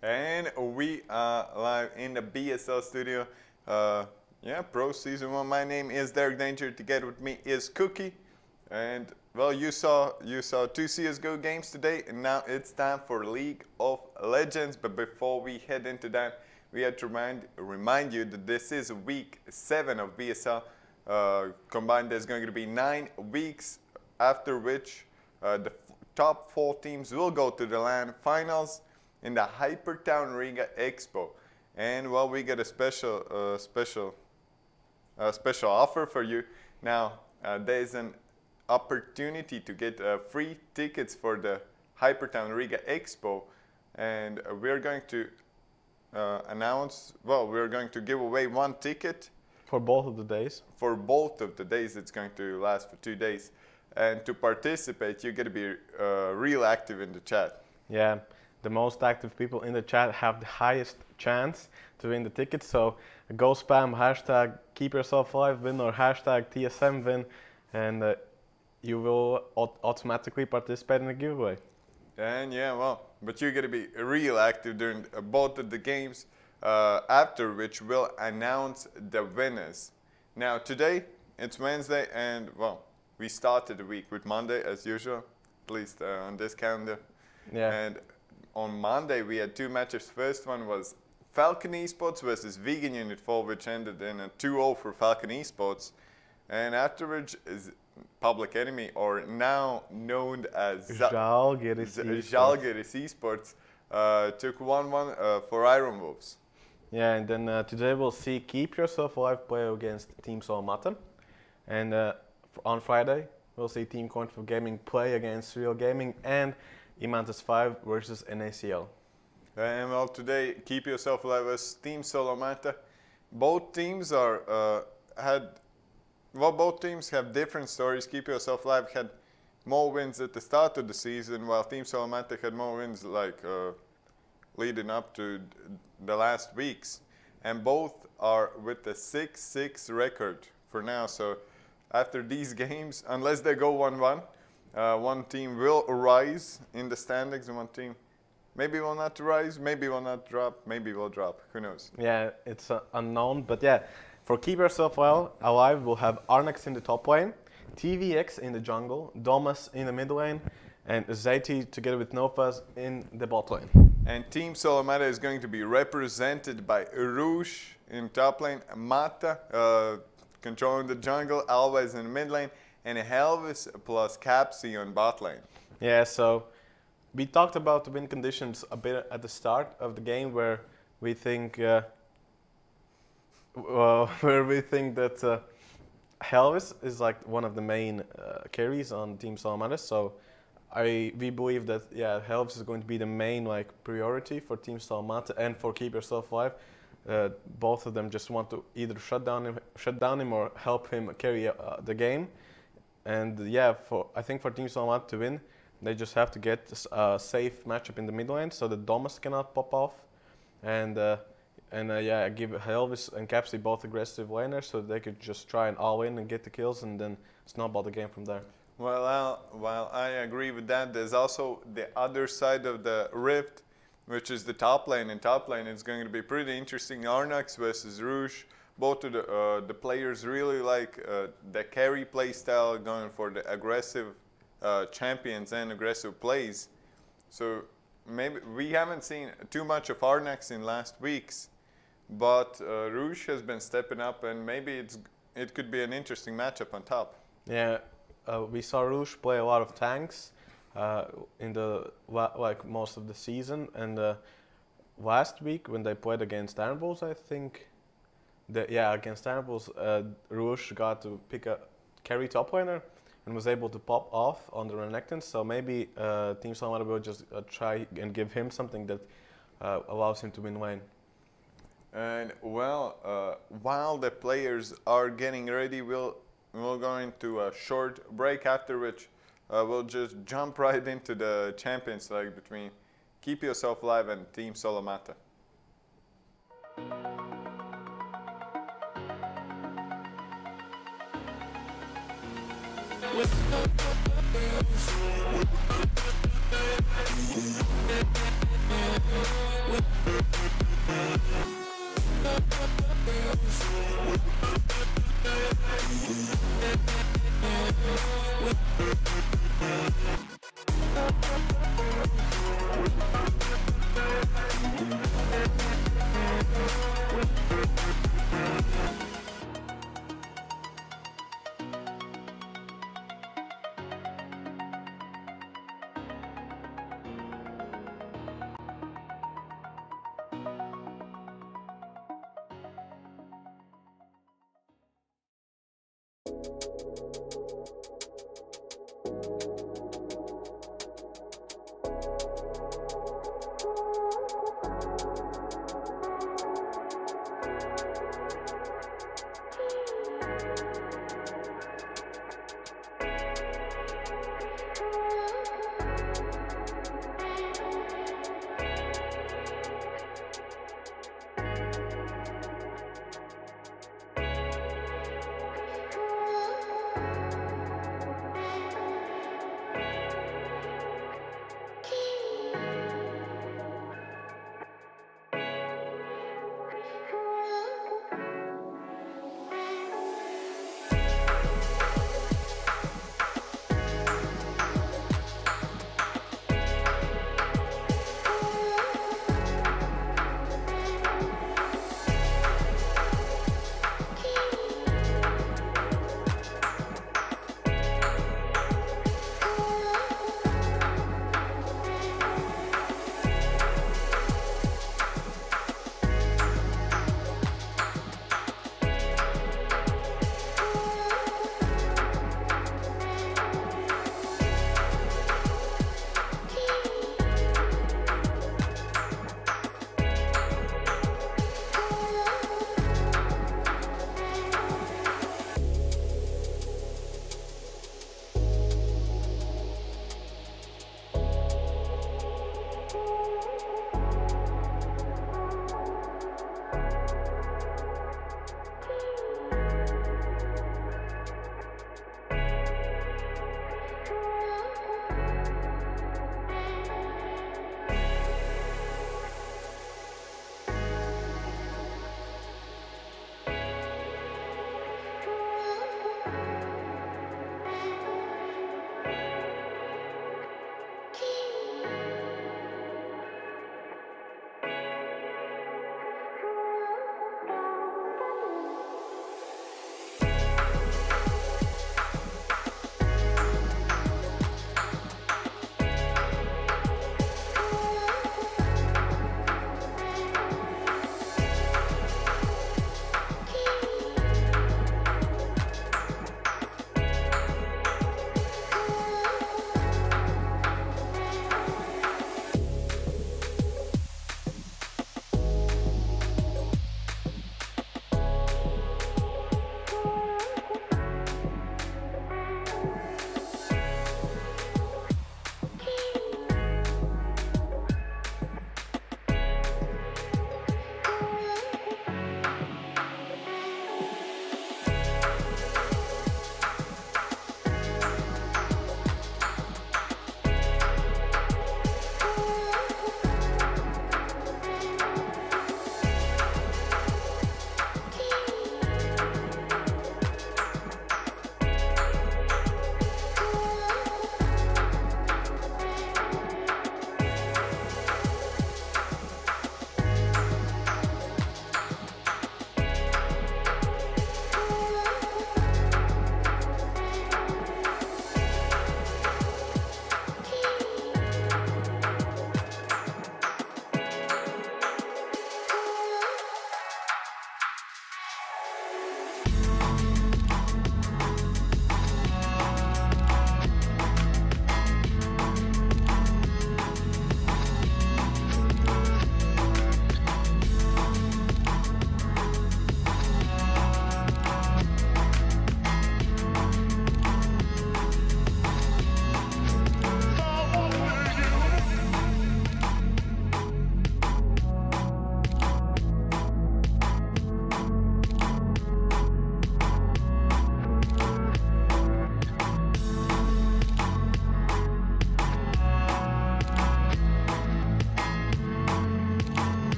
And we are live in the BSL studio. Yeah, Pro Season 1. My name is Derek Danger. Together with me is Cookie. And well, you saw two CSGO games today, and now it's time for League of Legends. But before we head into that, we had to remind you that this is week 7 of BSL. Combined, there's going to be 9 weeks, after which the top 4 teams will go to the LAN finals in the Hypertown Riga Expo. And well, we got a special offer for you. Now there's an opportunity to get free tickets for the Hypertown Riga Expo, and we're going to we're going to give away 1 ticket for both of the days. For both of the days. It's going to last for 2 days. And to participate, you got to be real active in the chat. Yeah. The most active people in the chat have the highest chance to win the ticket. So go spam hashtag keep yourself alive win or hashtag TSM win, and you will automatically participate in the giveaway. And yeah, well, but you're going to be real active during both of the games, after which we'll announce the winners. Now today it's Wednesday, and well, we started the week with Monday as usual, at least on this calendar. Yeah. And on Monday, we had 2 matches. First one was Falcon eSports versus Vegan Unit 4, which ended in a 2-0 for Falcon eSports. And afterwards, is Public Enemy, or now known as Žalgiris eSports, took 1-1 for Iron Wolves. Yeah, and then today we'll see Keep Yourself Alive play against Team Solomata. And on Friday, we'll see Team Conflict Gaming play against Real Gaming, and Imantis 5 versus NACL. And well, today, Keep Yourself Alive versus Team Solomata. Both teams both teams have different stories. Keep Yourself Alive had more wins at the start of the season, while Team Solomata had more wins leading up to the last weeks. And both are with a 6-6 record for now. So after these games, unless they go 1-1, one team will rise in the standings, and one team maybe will not rise, maybe will not drop, maybe will drop. Who knows? Yeah, it's unknown. But yeah, for Keep Yourself Alive, we'll have Arnex in the top lane, TVX in the jungle, Domus in the mid lane, and Zayti together with Nofaz in the bot lane. And Team Solomata is going to be represented by Rouge in top lane, Mata controlling the jungle, Always in the mid lane, and Helvis plus Capsy on bot lane. Yeah, so we talked about the win conditions a bit at the start of the game, where we think that Helvis is like one of the main carries on Team Solomata. So we believe that Helvis is going to be the main priority for Team Solomata and for Keep Yourself Alive. Both of them just want to either shut down him or help him carry the game. And yeah, I think for Team Solomata to win, they just have to get a safe matchup in the mid lane so that Domus cannot pop off, and give Helvis and Capsy both aggressive laners so they could just try and all in and get the kills and then snowball the game from there. Well, while I agree with that, there's also the other side of the rift, which is the top lane. In top lane, it's going to be pretty interesting. Arnax versus Rouge. Both of the players really like the carry play style, going for the aggressive champions and aggressive plays. So maybe we haven't seen too much of Arnax in last weeks, but Rouge has been stepping up, and maybe it could be an interesting matchup on top. Yeah, we saw Rouge play a lot of tanks in the most of the season, and last week when they played against Iron Bulls, I think. Against Iron Bulls, Rouge got to pick a carry top laner and was able to pop off on the Renekton. So maybe Team Solomata will just try and give him something that allows him to win lane. And well, while the players are getting ready, we'll we'll go into a short break, after which we'll just jump right into the Champions League between Keep Yourself Alive and Team Solomata.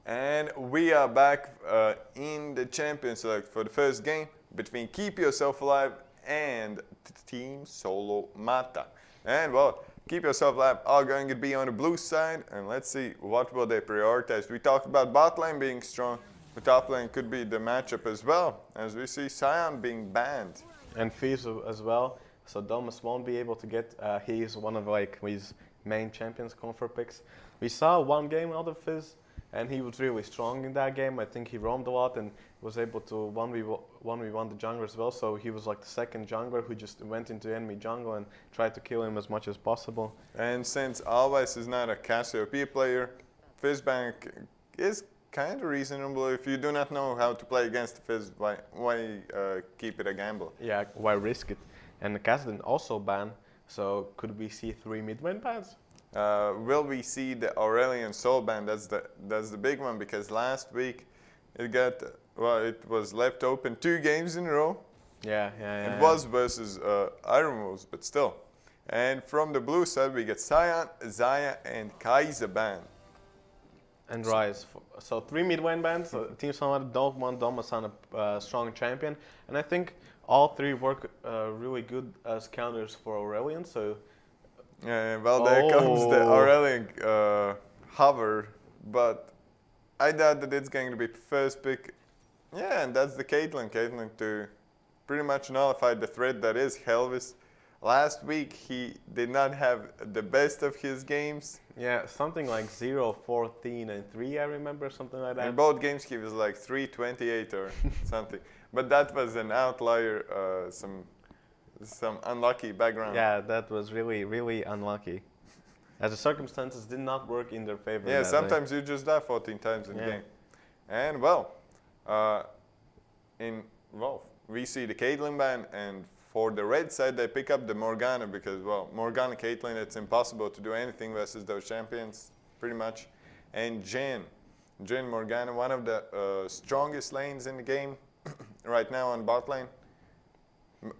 And we are back in the Champions Select for the first game between Keep Yourself Alive and Team Solo Mata. And well, Keep Yourself Alive are going to be on the blue side, and let's see what will they prioritize. We talked about bot lane being strong, but top lane could be the matchup as well, as we see Sion being banned. And Fizz as well, so Domus won't be able to get, he is one of like his main champions comfort picks. We saw one game out of Fizz, and he was really strong in that game. I think he roamed a lot and was able to 1v1 the jungler as well. So he was like the second jungler who just went into enemy jungle and tried to kill him as much as possible. And since Alves is not a Cassiopeia player, Fizzbank is kind of reasonable. If you do not know how to play against Fizz, why keep it a gamble? Yeah, why risk it? And the Kassadin also banned, so could we see 3 mid-lane bans? Will we see the Aurelion Soul ban? That's the big one, because last week it was left open 2 games in a row. Yeah. It was versus Iron Wolves, but still. And from the blue side we get Sion, Xayah, and Kai'Sa ban. And Rise. So 3 mid-lane bans. So Team Solomata don't want Domus on a strong champion, and I think all 3 work really good as counters for Aurelion. So. Yeah, well, there comes the Aurelion hover, but I doubt that it's going to be first pick. Yeah, and that's the Caitlyn. Caitlyn to pretty much nullify the threat that is Helvis. Last week, he did not have the best of his games. Yeah, something like 0, 14, and 3, I remember, something like that. In both games, he was like 328 or something. But that was an outlier, some unlucky background. Yeah, that was really, really unlucky. As the circumstances did not work in their favor. Yeah, sometimes you just die 14 times in the game. And well, we see the Caitlyn ban, and for the red side they pick up the Morgana, because well, Morgana Caitlyn, it's impossible to do anything versus those champions, pretty much. And Jhin Morgana, one of the strongest lanes in the game. right now on bot lane.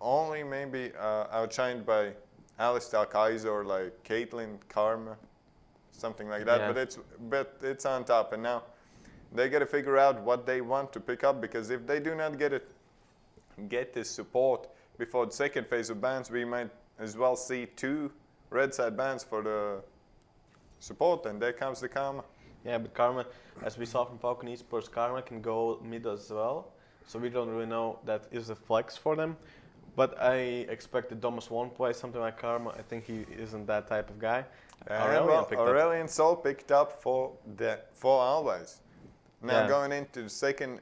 Only maybe outshined by Alistar, Kaiser, or like Caitlyn, Karma, something like that. Yeah. But it's on top, and now they got to figure out what they want to pick up, because if they do not get this support before the second phase of bans, we might as well see 2 red side bans for the support, and there comes the Karma. Yeah, but Karma, as we saw from Falcon eSports, Karma can go mid as well. So we don't really know that is a flex for them. But I expect that Domus won't play something like Karma. I think he isn't that type of guy. Aurelion Sol picked up for Always. Now Yeah. going into the second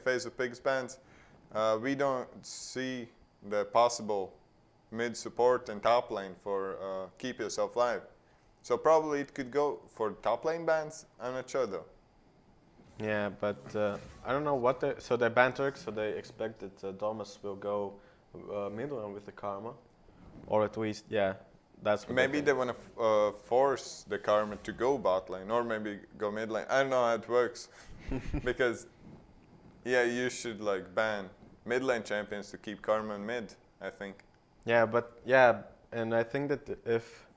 phase of Pigs bans, we don't see the possible mid support and top lane for Keep Yourself Live. So probably it could go for top lane bans. I'm not sure though. Yeah, but I don't know what they... So they banned Turk, so they expect that Domus will go mid lane with the Karma. Or at least, yeah, that's what Maybe they want to force the Karma to go bot lane, or maybe go mid lane. I don't know how it works. Because, yeah, you should like ban mid lane champions to keep Karma in mid, I think. Yeah, but yeah, and I think that if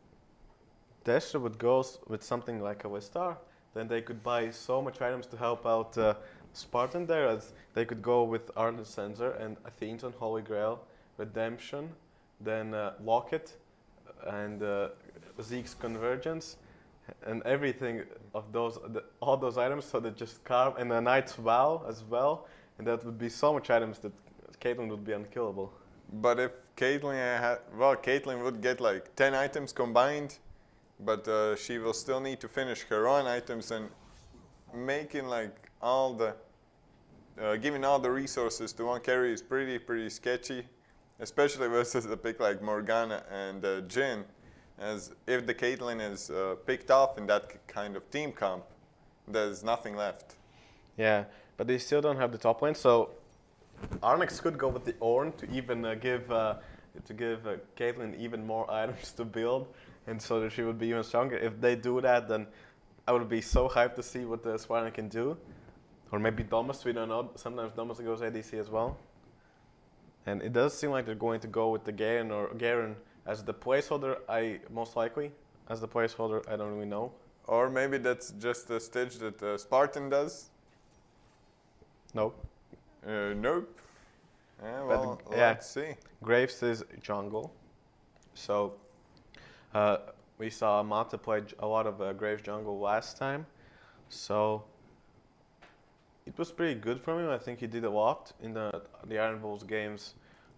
Destra would go with something like a Alistar, then they could buy so much items to help out Spartan there, as they could go with Ardent Sensor and Athenaton, Holy Grail, Redemption, then Locket, and Zeke's Convergence, and everything of those, all those items, so that just carve, and a Knight's Vow as well, and that would be so much items that Caitlyn would be unkillable. But if Caitlyn Caitlyn would get like 10 items combined, but she will still need to finish her own items, and making like all the giving all the resources to one carry is pretty sketchy, especially versus a pick like Morgana and Jhin, as if the Caitlyn is picked off in that kind of team comp, there's nothing left. Yeah, but they still don't have the top lane, so Arnex could go with the Ornn to even give Caitlyn even more items to build, and so that she would be even stronger. If they do that, then I would be so hyped to see what the Spartan can do. Or maybe Domus, we don't know. Sometimes Domus goes ADC as well. And it does seem like they're going to go with the Garen as the placeholder, most likely. As the placeholder, I don't really know. Or maybe that's just a stitch that Spartan does. Nope. Nope. Yeah, well, let's see. Graves is jungle. So we saw Mata play a lot of Graves jungle last time. So it was pretty good from him. I think he did a lot in the Iron Bulls games.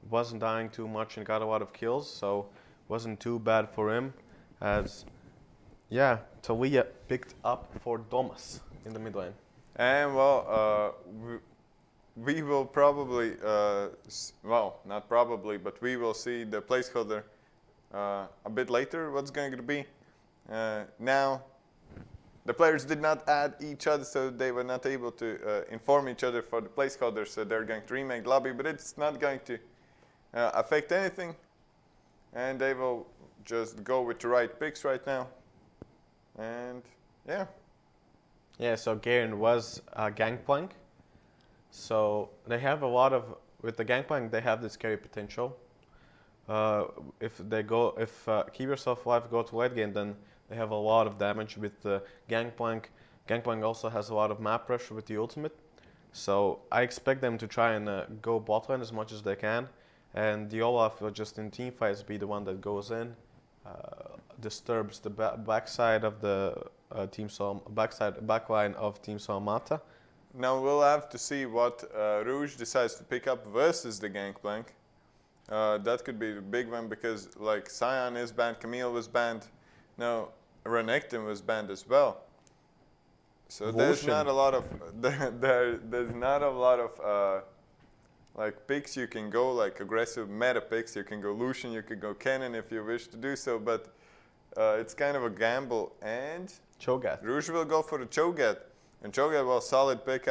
Wasn't dying too much and got a lot of kills. So wasn't too bad for him. As, yeah, Talia picked up for Domus in the mid lane. And well, we will probably, well, not probably, but we will see the placeholder a bit later, what's going to be. Now, the players did not add each other, so they were not able to inform each other for the placeholder, so they're going to remake the lobby, but it's not going to affect anything. And they will just go with the right picks right now. And, yeah. Yeah, so Garen was Gangplank. So they have a lot of, with the Gangplank, they have this carry potential. If Keep Yourself Alive go to late game, then they have a lot of damage with the Gangplank. Gangplank also has a lot of map pressure with the ultimate. So I expect them to try and go bot lane as much as they can. And the Olaf will just in team fights be the one that goes in, disturbs the backside of the backline of Team Salmata. Now we'll have to see what Rouge decides to pick up versus the Gangplank. That could be the big one, because like Sion is banned, Camille was banned, now Renekton was banned as well. So there's not a lot of there's not a lot of like picks you can go, like aggressive meta picks. You can go Lucian, you could go Kennen if you wish to do so, but it's kind of a gamble. And Cho'Gath. Rouge will go for the Cho'Gath. And Cho'Gath was a solid pick.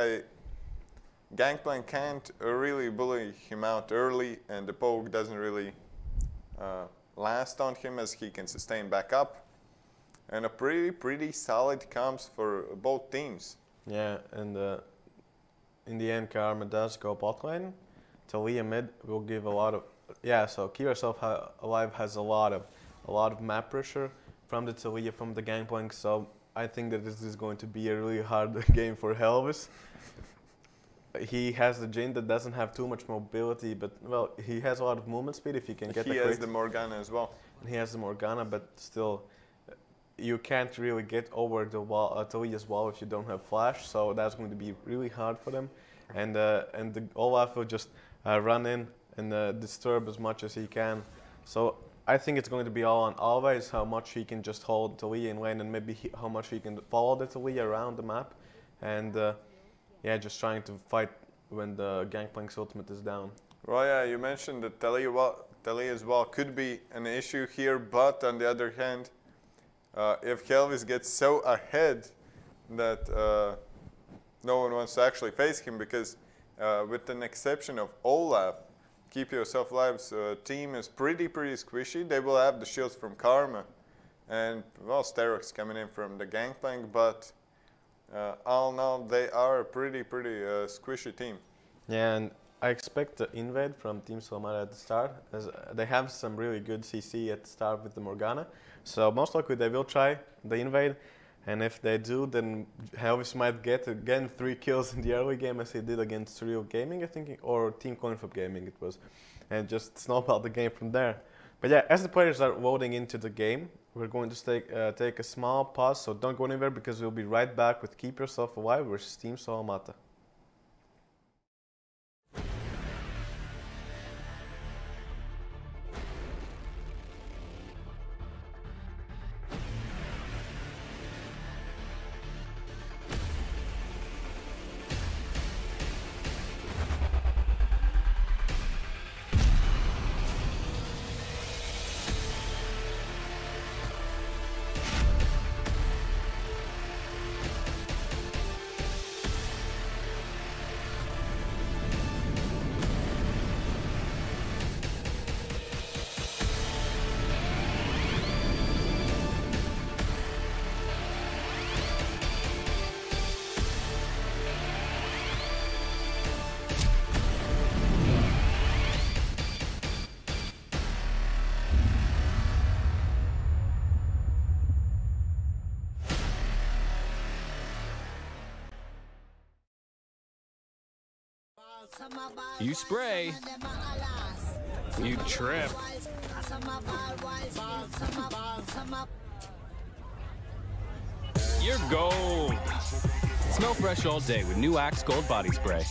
Gangplank can't really bully him out early, and the poke doesn't really last on him, as he can sustain back up. And a pretty solid comps for both teams. Yeah, and in the end Karma does go bot lane, Taliyah mid will give a lot of so Keep Yourself Alive has a lot of map pressure from the Taliyah, from the Gangplank, so I think that this is going to be a really hard game for Helvis. He has the Jhin that doesn't have too much mobility, but well, he has a lot of movement speed if you can get the He has the Morgana as well. And he has the Morgana, but still, you can't really get over the wall, Taliyah's wall if you don't have flash, so that's going to be really hard for them. And the Olaf will just run in and disturb as much as he can. So I think it's going to be all on Always, how much he can just hold Taliyah in lane and maybe how much he can follow the Taliyah around the map. And just trying to fight when the Gangplank's ultimate is down. Well, yeah, you mentioned that Taliyah's wall could be an issue here, but on the other hand, if Helvis gets so ahead that no one wants to actually face him, because with an exception of Olaf, Keep Yourself Alive's team is pretty squishy. They will have the shields from Karma, and well, Sterox coming in from the Gangplank, but all in all, they are a pretty squishy team. Yeah, and I expect the invade from Team Solomata at the start, as they have some really good CC at the start with the Morgana. So most likely they will try the invade, and if they do, then Helvis might get again 3 kills in the early game as he did against Real Gaming, I think, or Team Coinflip Gaming it was, and just snowball the game from there. But yeah, as the players are voting into the game, we're going to take a small pause, so don't go anywhere because we'll be right back with Keep Yourself Alive versus Team Solomata. You spray, you trip. You're gold. Smell fresh all day with new Axe Gold Body Spray.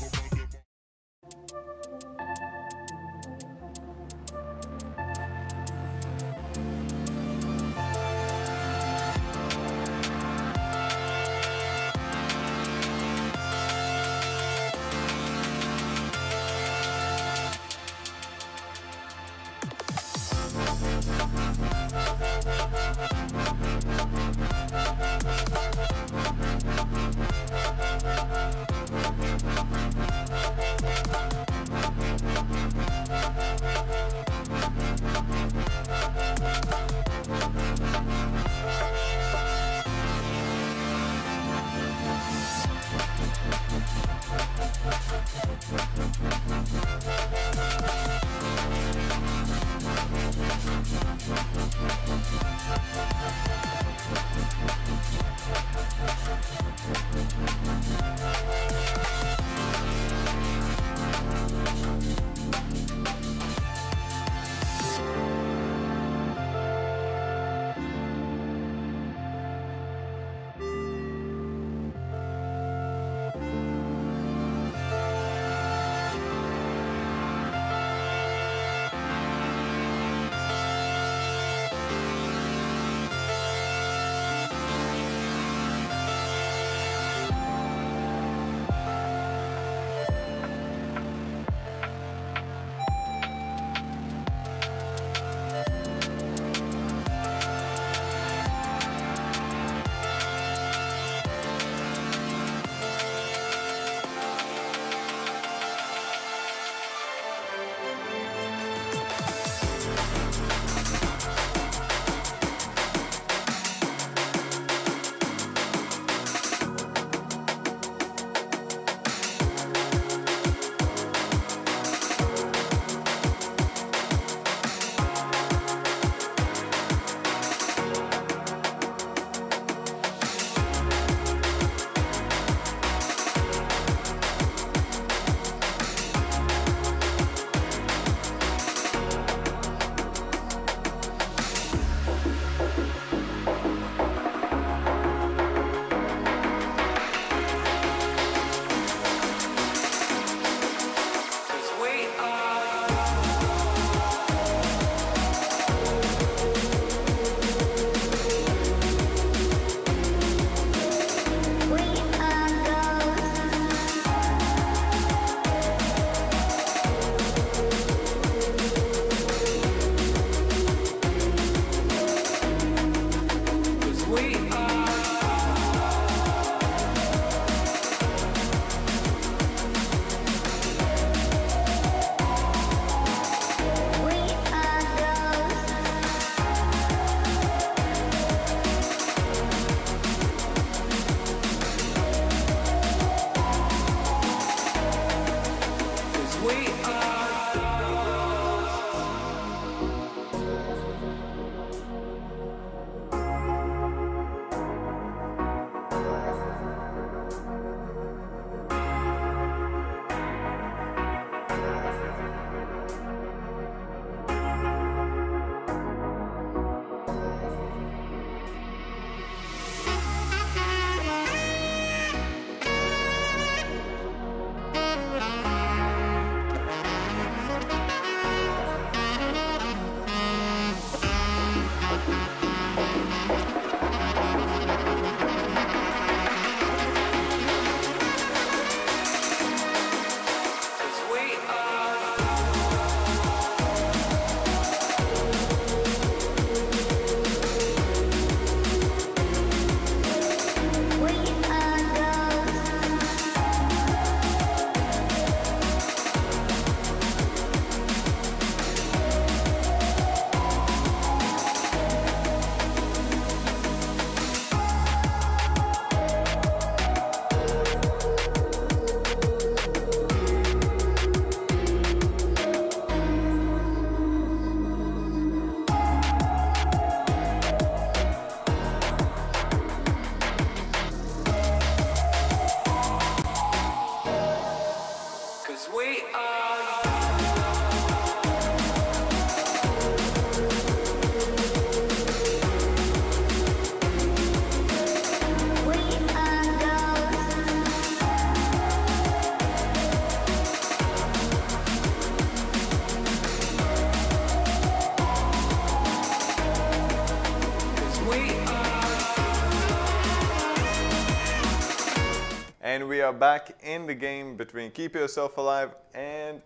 And we are back in the game between Keep Yourself Alive and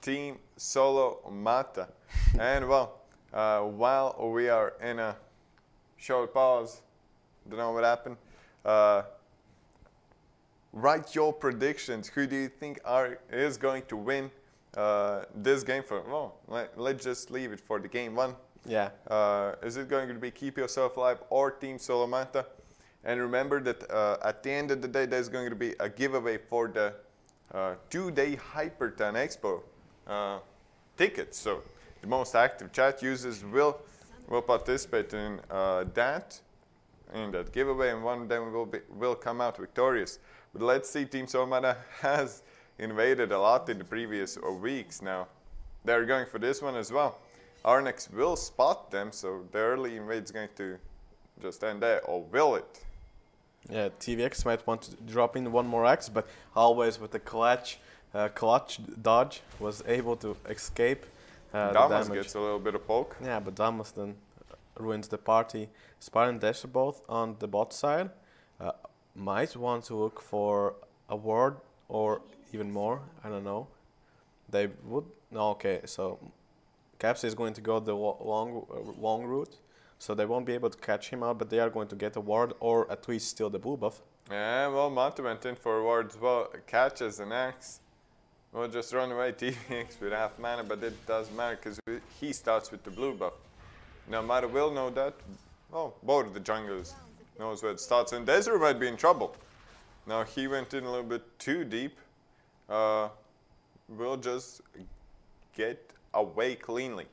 Team Solo Mata. And well, while we are in a short pause, don't know what happened, write your predictions. Who do you think is going to win this game? Let's just leave it for the game one. Yeah. Is it going to be Keep Yourself Alive or Team Solo Mata? And remember that at the end of the day, there's going to be a giveaway for the 2-day Hyperton Expo tickets. So the most active chat users will participate in that giveaway, and one of them will come out victorious. But let's see, Team Solo Mata has invaded a lot in the previous weeks now. They're going for this one as well. Arnex will spot them, so the early invade is going to just end there, or will it? Yeah, TVX might want to drop in one more X, but always with the clutch dodge was able to escape the Damas damage. gets a little bit of poke. Yeah, but Damas then ruins the party. Spartan Dash both on the bot side. Might want to look for a ward or even more. I don't know. They would. No, okay, so Caps is going to go the long route. So they won't be able to catch him out, but they are going to get a ward or at least steal the blue buff. Yeah, well, Mata went in for a ward as well. Catches an axe. We'll just run away TVX with half mana, but it doesn't matter because he starts with the blue buff. Now Mata will know that. Oh, both of the junglers knows where it starts, and Desert might be in trouble. Now he went in a little bit too deep. We'll just get away cleanly.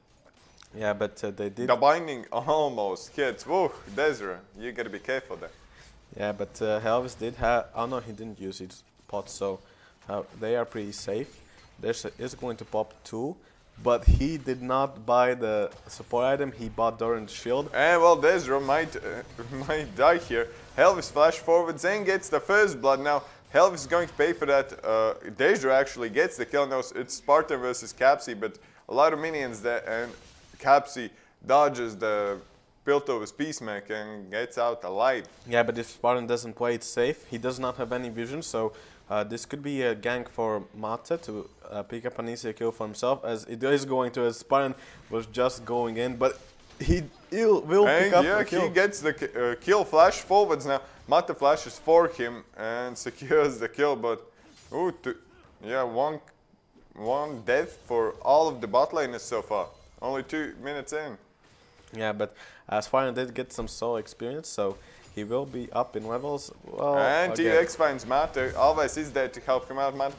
Yeah, but they did. The binding almost hits. Whoa, Desert, you gotta be careful there. Yeah, but Helvis did have. Oh no, he didn't use his pot, so they are pretty safe. There's is going to pop 2, but he did not buy the support item. He bought Doran's shield. And well, Desert might die here. Helvis flash forwards and gets the first blood. Now Helvis is going to pay for that. Desert actually gets the kill. Now it's Spartan versus Capsy, but a lot of minions there, and Capsy dodges the Piltover's Peacemaker and gets out alive. Yeah, but if Spartan doesn't play it safe, he does not have any vision, so this could be a gank for Mata to pick up an easy kill for himself, as it is going to, as Spartan was just going in, but he will pick up the kill. He gets the kill. Flash forwards now. Mata flashes for him and secures the kill, but one death for all of the bot laners so far. Only 2 minutes in. Yeah, but Spartan did get some solo experience, so he will be up in levels. Well, and TX finds Mata. Always is there to help him out. Mata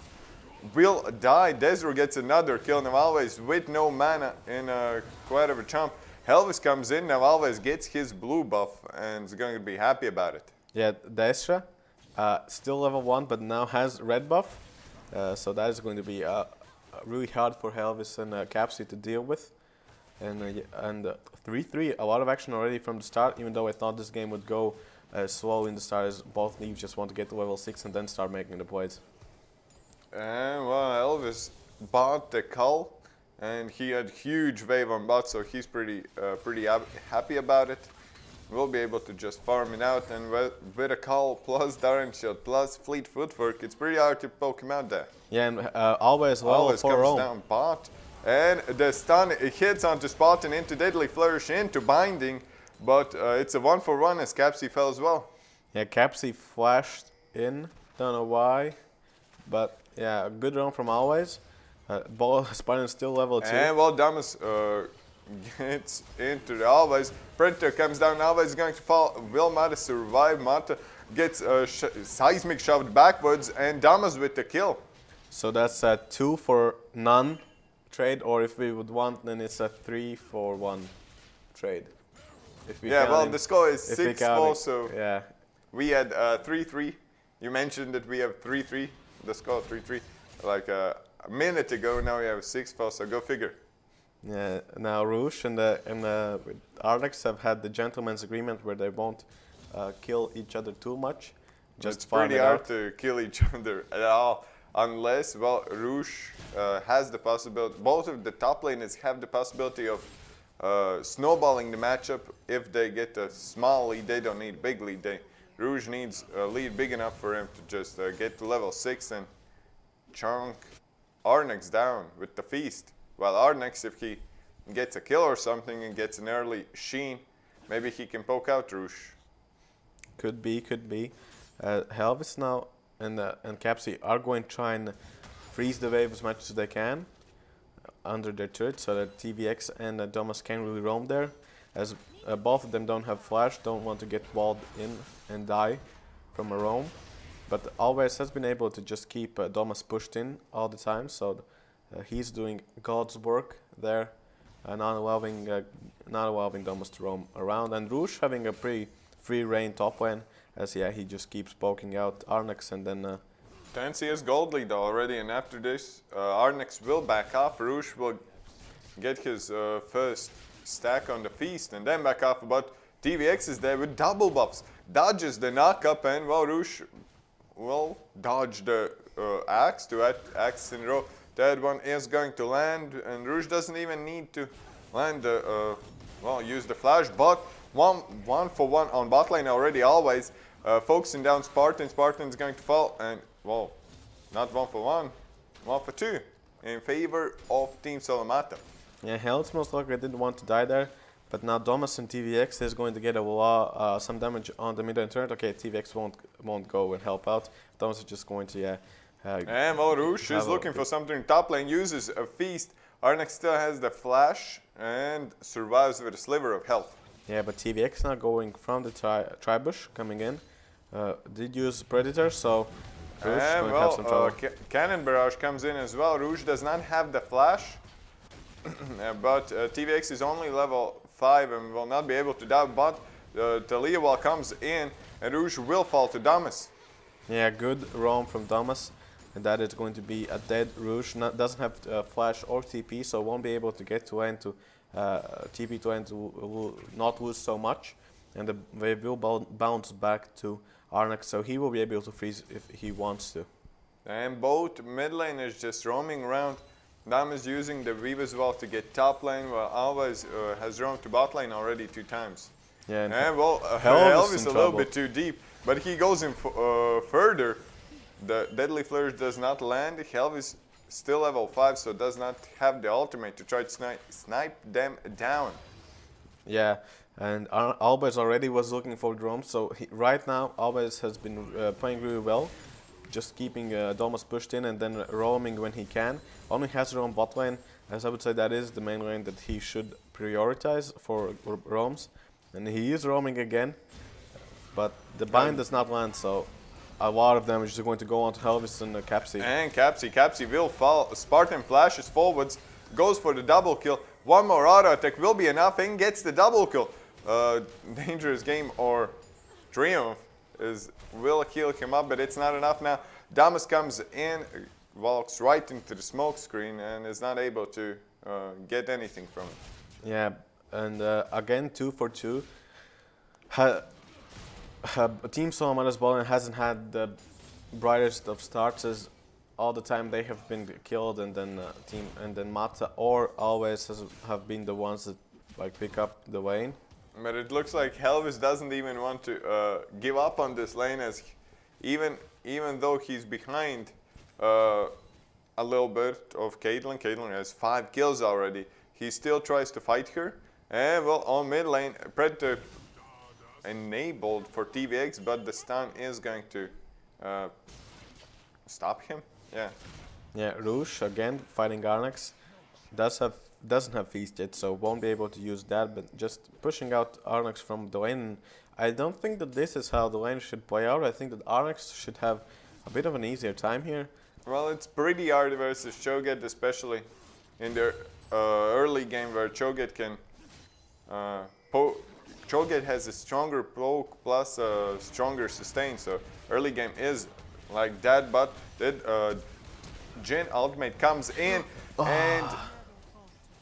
will die. Desru gets another kill. Now Always with no mana in quite of a chump. Helvis comes in. Now Always gets his blue buff and is going to be happy about it. Yeah, Desra still level 1, but now has red buff. So that is going to be really hard for Helvis and Capsy to deal with. And 3-3, a lot of action already from the start, even though I thought this game would go slow in the start, as both leagues just want to get to level 6 and then start making the plays. And well, Elvis bought the cull, and he had huge wave on bot, so he's pretty happy about it. We'll be able to just farm it out, and with a cull plus Darren Shield plus fleet footwork, it's pretty hard to poke him out there. Yeah, and Always comes down bot. And the stun hits onto Spot and into Deadly Flourish, into Binding, but it's a 1-for-1 as Capsy fell as well. Yeah, Capsy flashed in, don't know why, but yeah, a good run from Always. Spartan still level 2. And well, Damas gets into the Always. Predator comes down, Always is going to fall. Will Mata survive? Mata gets Seismic shoved backwards, and Damas with the kill. So that's a 2 for none trade, or if we would want, then it's a 3-for-1 trade. If we the score is 6-4, so yeah. We had 3-3. You mentioned that we have 3-3, the score 3-3, like a minute ago. Now we have 6-4, so go figure. Yeah, now Rouge and Arlex have had the gentleman's agreement where they won't kill each other too much. It's pretty hard to kill each other at all. Unless, well, Rouge has the possibility, both of the top laners have the possibility of snowballing the matchup. If they get a small lead, they don't need big lead. They Rouge needs a lead big enough for him to just get to level 6 and chunk Arnex down with the feast. While Arnex, if he gets a kill or something and gets an early sheen, maybe he can poke out Rouge. Could be, could be. Helvis now and Capsy are going to try and freeze the wave as much as they can under their turret so that TVX and Domus can really roam there. As both of them don't have flash, don't want to get walled in and die from a roam. But Always has been able to just keep Domus pushed in all the time, so he's doing God's work there, not allowing Domus to roam around. And Rouge having a pretty free reign top lane, as he just keeps poking out Arnex and then 10 CS gold lead already, and after this Arnex will back off. Rouge will get his first stack on the feast and then back off, but TVX is there with double buffs, dodges the knock-up, and well, Rouge will dodge the axe, two axes in a row. That one is going to land, and Rouge doesn't even need to land the, use the flash, but one for one on bot lane already. Always focusing down Spartan. Spartan's going to fall, and well, not 1 for 1, 1 for 2 in favor of Team Salamata. Yeah, Hells most likely didn't want to die there, but now Domus and TVX is going to get some damage on the mid-lane turret. Okay, TVX won't go and help out. Domus is just going to and well, Rouge is looking for something. Top lane uses a feast. Arnex still has the flash and survives with a sliver of health. Yeah, but TVX now going from the Tribush coming in. Did use Predator, so Rouge is going to have some trouble. Cannon Barrage comes in as well. Rouge does not have the flash, but TVX is only level 5 and will not be able to die. But Talia Wall comes in, and Rouge will fall to Domus. Yeah, good roam from Domus, and that is going to be a dead Rouge. Doesn't have flash or TP, so won't be able to get to end to TP to end to not lose so much, and the wave will bounce back to Arnex, so he will be able to freeze if he wants to. And both mid laners just roaming around. Dam is using the weave as well to get top lane, while Always has roamed to bot lane already 2 times. Yeah, and well, Helv is a little bit too deep, but he goes in further. The Deadly Flourish does not land. Helv is still level 5, so does not have the ultimate to try to snipe them down. Yeah, and Always already was looking for drones, so right now Always has been playing really well, just keeping Domus pushed in and then roaming when he can. Only has roam bot lane, as I would say that is the main lane that he should prioritize for roams. And he is roaming again, but the bind does not land, so a lot of damage is going to go on to Helvis and Capsy. And Capsy will fall. Spartan flashes forwards, goes for the double kill. One more auto attack will be enough and gets the double kill. Dangerous game or Triumph will heal him up, but it's not enough now. Damas comes in, walks right into the smoke screen and is not able to get anything from it. Yeah, and again 2 for 2. Team Solomada's bowling hasn't had the brightest of starts, as all the time they have been killed, and then Mata or Always have been the ones that pick up the lane. But it looks like Helvis doesn't even want to give up on this lane, as even though he's behind a little bit of Caitlyn. Caitlyn has 5 kills already. He still tries to fight her. And well, on mid lane, Predator enabled for TVX, but the stun is going to stop him. Yeah. Yeah, Rouge again fighting Arnex. Doesn't have feast yet, so won't be able to use that, but just pushing out Arnex from the lane. I don't think that this is how the lane should play out. I think that Arnex should have a bit of an easier time here. Well, it's pretty hard versus Cho'Gath, especially in their early game, where Cho'Gath can Cho'Gath has a stronger poke plus a stronger sustain, so early game is like that. But Jhin ultimate comes in, and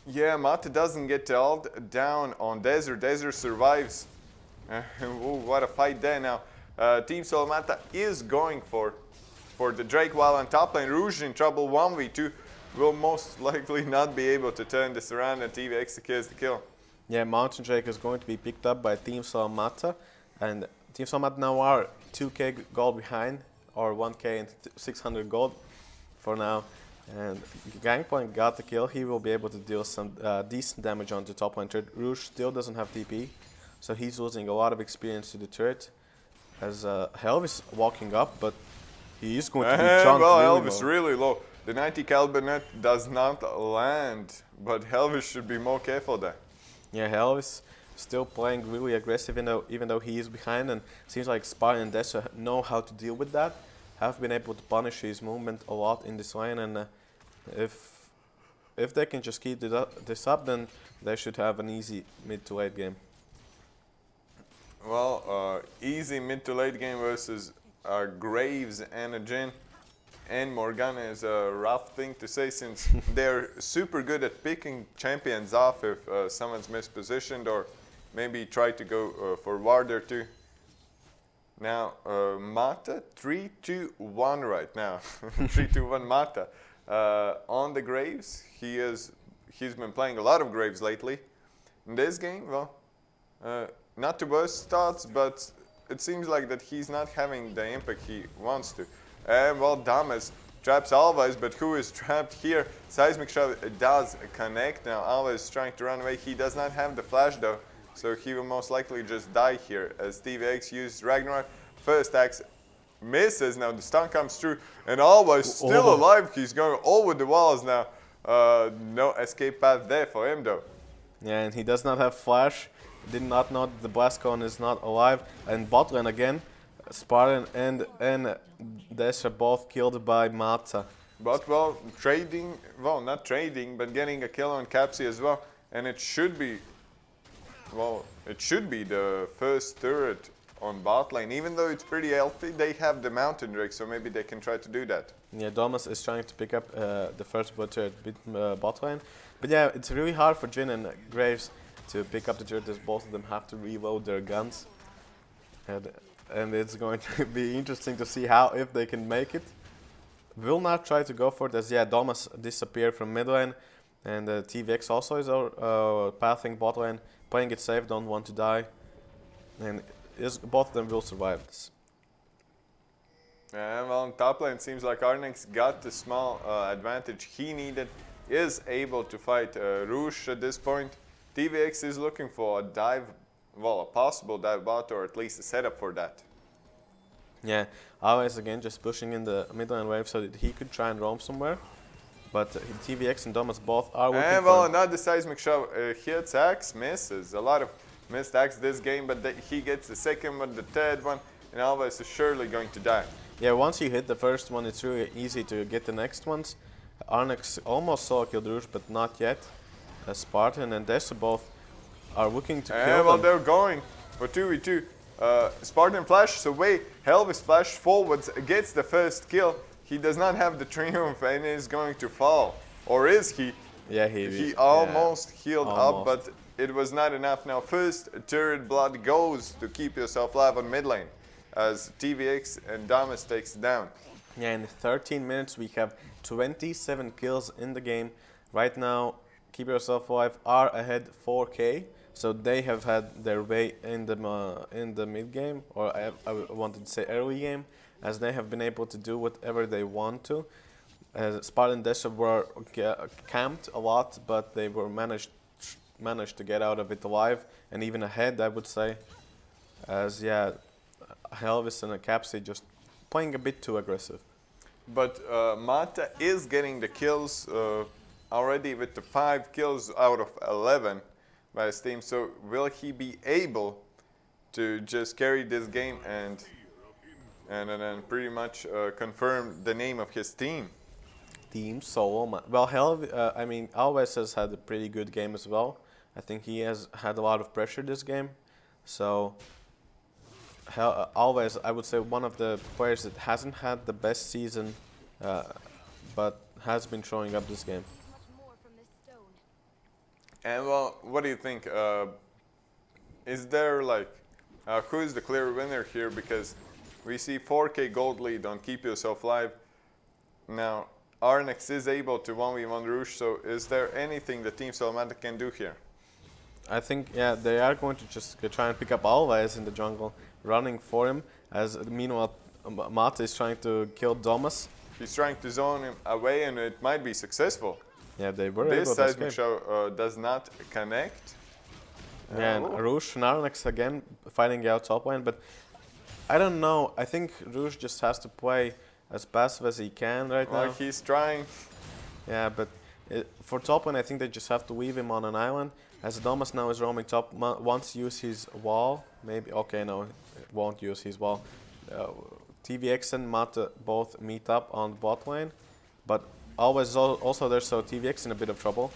yeah, Mata doesn't get the ult down on Desert. Desert survives. Ooh, what a fight there now. Team Salamata is going for the Drake, while on top lane Rouge in trouble. 1v2 will most likely not be able to turn this around, and TVX secures the kill. Yeah, Mountain Drake is going to be picked up by Team Salamata, and Team Salmat now are 2k gold behind, or 1k and 600 gold for now. And Gangplank got the kill. He will be able to deal some decent damage on the top lane turret. Rouge still doesn't have TP, so he's losing a lot of experience to the turret. As Helv is walking up, but he is going to be chunked well, really Elvis low. really low. The 90 caliber net does not land, but Helvis should be more careful there. Yeah, Helv is still playing really aggressive, even though he is behind, and seems like Spartan and Dessa know how to deal with that. Have been able to punish his movement a lot in this lane, and if they can just keep this up, then they should have an easy mid to late game. Well, easy mid to late game versus Graves and a Jhin and Morgana is a rough thing to say, since they're super good at picking champions off if someone's mispositioned, or maybe try to go for ward or two. Now, Mata, 3-2-1 right now. 3-2-1 Mata. On the Graves, he's been playing a lot of Graves lately. In this game, well, not the worst stats, but it seems like that he's not having the impact he wants to. And well, Damas traps Alves, but who is trapped here? Seismic Shove does connect. Now Alves is trying to run away. He does not have the flash though, so he will most likely just die here. As TVX used Ragnarok. First axe misses. Now the stun comes through, and Alves still alive. He's going over the walls now. No escape path there for him though. Yeah, and he does not have flash. Did not know the blast cone is not alive. And bot lane again, Spartan and Desha both killed by Mata. But well, trading, well, not trading, but getting a kill on Capsy as well. And it should be, well, it should be the first turret on bot lane. Even though it's pretty healthy, they have the Mountain Drake, so maybe they can try to do that. Yeah, Domus is trying to pick up the first blood turret bot lane. But yeah, it's really hard for Jhin and Graves to pick up the turret, as both of them have to reload their guns. And it's going to be interesting to see how, if they can make it. Will not try to go for it, as yeah, Domus disappeared from mid lane, and TVX also is pathing bot lane, playing it safe, don't want to die, and both of them will survive this. Yeah, well, on top lane, seems like Arnex got the small advantage he needed, is able to fight Rouge at this point. TVX is looking for a dive, well, a possible dive bot, or at least a setup for that. Yeah, always again just pushing in the mid lane wave so that he could try and roam somewhere. But TVX and Domus both are working and well, another seismic shove hits axe, misses. A lot of missed axe this game, but he gets the second one, the third one, and Alves is surely going to die. Yeah, once you hit the first one, it's really easy to get the next ones. Arnex almost saw killed Rouge, but not yet. Spartan and Dessa both are looking to kill well, them. they're going for 2v2. Spartan flashes away, Helvis flashes forwards, gets the first kill. He does not have the triumph and is going to fall. Or is he? Yeah, he almost healed up, but it was not enough. Now first turret blood goes to keep yourself alive on mid lane, as TVX and Damas takes it down. Yeah, in 13 minutes we have 27 kills in the game. Right now, Keep Yourself Alive are ahead 4k, so they have had their way in the mid game, or I wanted to say early game, as they have been able to do whatever they want to. Spartan and Desha were camped a lot, but they were managed to get out of it alive, and even ahead, I would say. As yeah, Helvis and Capsy just playing a bit too aggressive. But Mata is getting the kills already with the 5 kills out of 11 by his team. So will he be able to just carry this game and then pretty much confirm the name of his team? Team Solo. Well, I mean, Alves has had a pretty good game as well. I think he has had a lot of pressure this game. So Alves, I would say, one of the players that hasn't had the best season, but has been showing up this game. And well, what do you think? Is there like, who is the clear winner here? Because we see 4k gold lead on Keep Yourself Alive. Now, Arnex is able to 1v1 Rouge, so is there anything the Team Solomata can do here? I think, yeah, they are going to just try and pick up Alves in the jungle, running for him, as meanwhile Mate is trying to kill Domus. He's trying to zone him away, and it might be successful. Yeah, they were This able to seismic escape. show does not connect. Yeah, and Rouge and Arnex again fighting out top lane, but I don't know. I think Rouge just has to play as passive as he can right now. Like he's trying. Yeah, but for top lane, I think they just have to leave him on an island. As Domus now is roaming top, wants to use his wall. Maybe, okay, no, it won't use his wall. TVX and Mata both meet up on bot lane, but always also there, so TVX in a bit of trouble.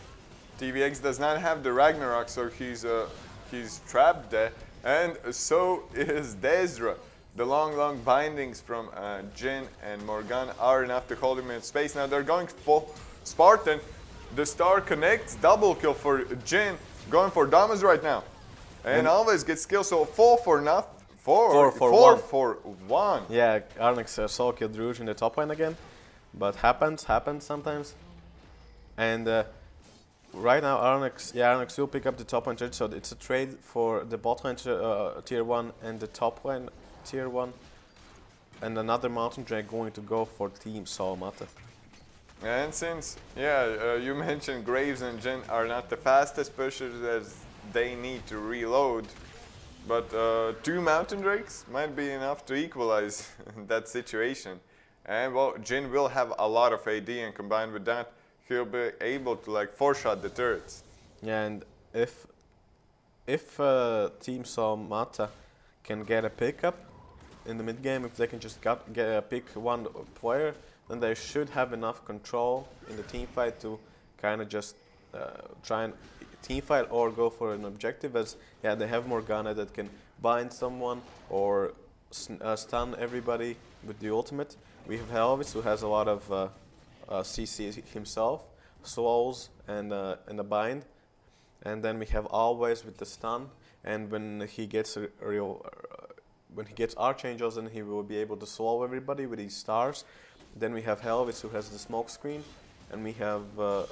TVX does not have the Ragnarok, so he's trapped there, and so is Dezra. The long bindings from Jhin and Morgana are enough to hold him in space. Now they're going for Spartan. The star connects, double kill for Jhin, going for Damas right now. And always gets killed, so 4 for nothing. 4 for 1. Yeah, Arnex solo killed Rouge in the top lane again, but happens sometimes. And right now Arnex will pick up the top lane trade, so it's a trade for the bot lane tier 1 and the top lane tier 1. And another mountain drake going to go for Team Solomata. And since, you mentioned Graves and Jhin are not the fastest pushers as they need to reload, but 2 Mountain Drakes might be enough to equalize that situation. And well, Jhin will have a lot of AD, and combined with that, he'll be able to like 4-shot the turrets. Yeah, and if Team Solomata can get a pickup in the mid game, if they can just pick one player, then they should have enough control in the team fight to kind of just try and team fight or go for an objective, as they have Morgana that can bind someone or stun everybody with the ultimate. We have Helvis, who has a lot of CC himself, souls and a bind, and then we have Always with the stun. And when he gets Archangels, then he will be able to slow everybody with his stars. Then we have Helvis, who has the smoke screen, and we have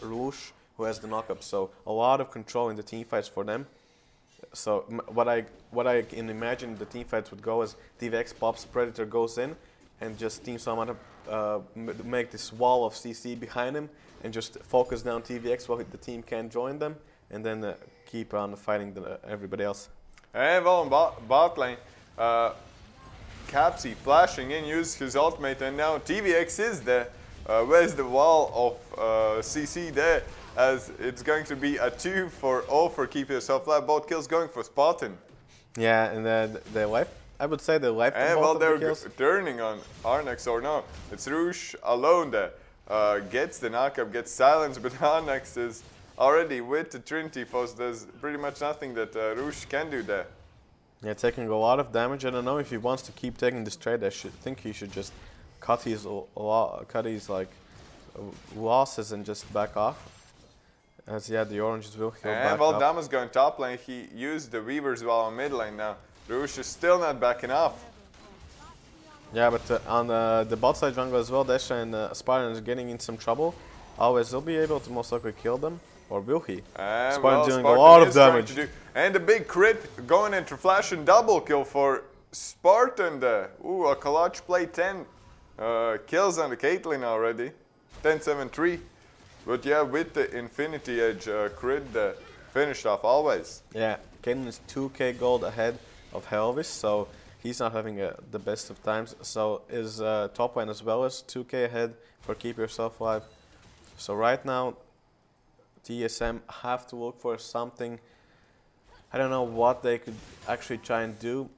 Rouge, who has the knockup. So a lot of control in the team fights for them. So what I can imagine the team fights would go as TVX pops, Predator goes in, and just Team Solomata make this wall of CC behind him and just focus down TVX while the team can join them, and then keep on fighting everybody else. And well, in bot lane, Capsy flashing in, uses his ultimate, and now TVX is there. Where's the wall of CC there? As it's going to be a 2 for 0 for Keep Yourself Alive. Both kills going for Spartan. Yeah, and then the life, I would say the life. And well, they're turning on Arnex, or no, it's Rouge alone there. Gets the knockup, gets silenced, but Arnex is already with the Trinity Force. There's pretty much nothing that Rouge can do there. Yeah, taking a lot of damage. I don't know if he wants to keep taking this trade. I think he should just cut his like losses and just back off. As the oranges will heal back And well, up. Dama's going top lane. He used the Weavers while on mid lane now. Rouge is still not backing off. Yeah, but on the bot side jungle as well, Desha and Spartan is getting in some trouble. Always will be able to most likely kill them, or will he? And Spartan well, doing Spartan a lot of damage. And a big crit going into flash and double kill for Spartan there. Ooh, a clutch play 10 kills on the Caitlyn already. 10-7-3. But yeah, with the Infinity Edge crit finished off Always. Yeah, Caitlyn is 2k gold ahead of Helvis, so he's not having the best of times. So is top lane as well as 2k ahead for Keep Yourself Alive. So right now, TSM have to look for something. I don't know what they could actually try and do.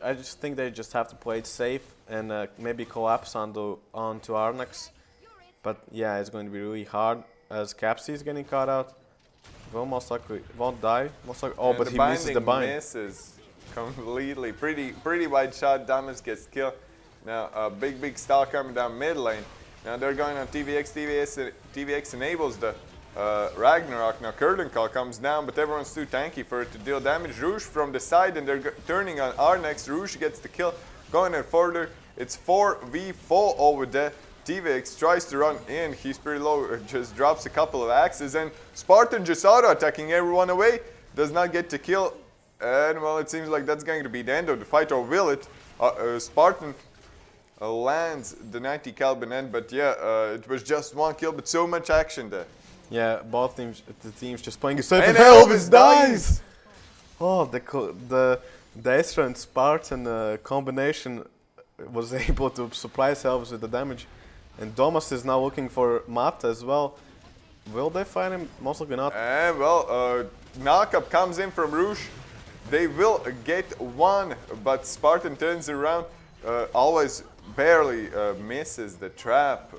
I just think they just have to play it safe and maybe collapse onto Arnex. But yeah, it's going to be really hard as Capsy is getting caught out. Will most likely won't die. Most likely, oh, and but he misses the bind. Misses completely. Pretty wide shot. Damas gets killed. Now a big stall coming down mid lane. Now they're going on TVX. TVX enables the Ragnarok. Now Curling Call comes down, but everyone's too tanky for it to deal damage. Rouge from the side, and they're turning on Arnex. Rouge gets the kill. Going in further. It's 4v4 over there. TVX tries to run in, he's pretty low, just drops a couple of axes, and Spartan just auto-attacking everyone away. does not get to kill. And well, it seems like that's going to be the end of the fight, or will it? Spartan lands the 90 caliber end, but yeah, it was just one kill, but so much action there. Yeah, both teams, the teams just playing it safe, And Elvis dies! Oh, the Astra and Spartan combination was able to surprise Elvis with the damage. And Domas is now looking for Mata as well. Will they find him? Most likely not. And well, knockup comes in from Rouge. They will get one, but Spartan turns around, always barely misses the trap.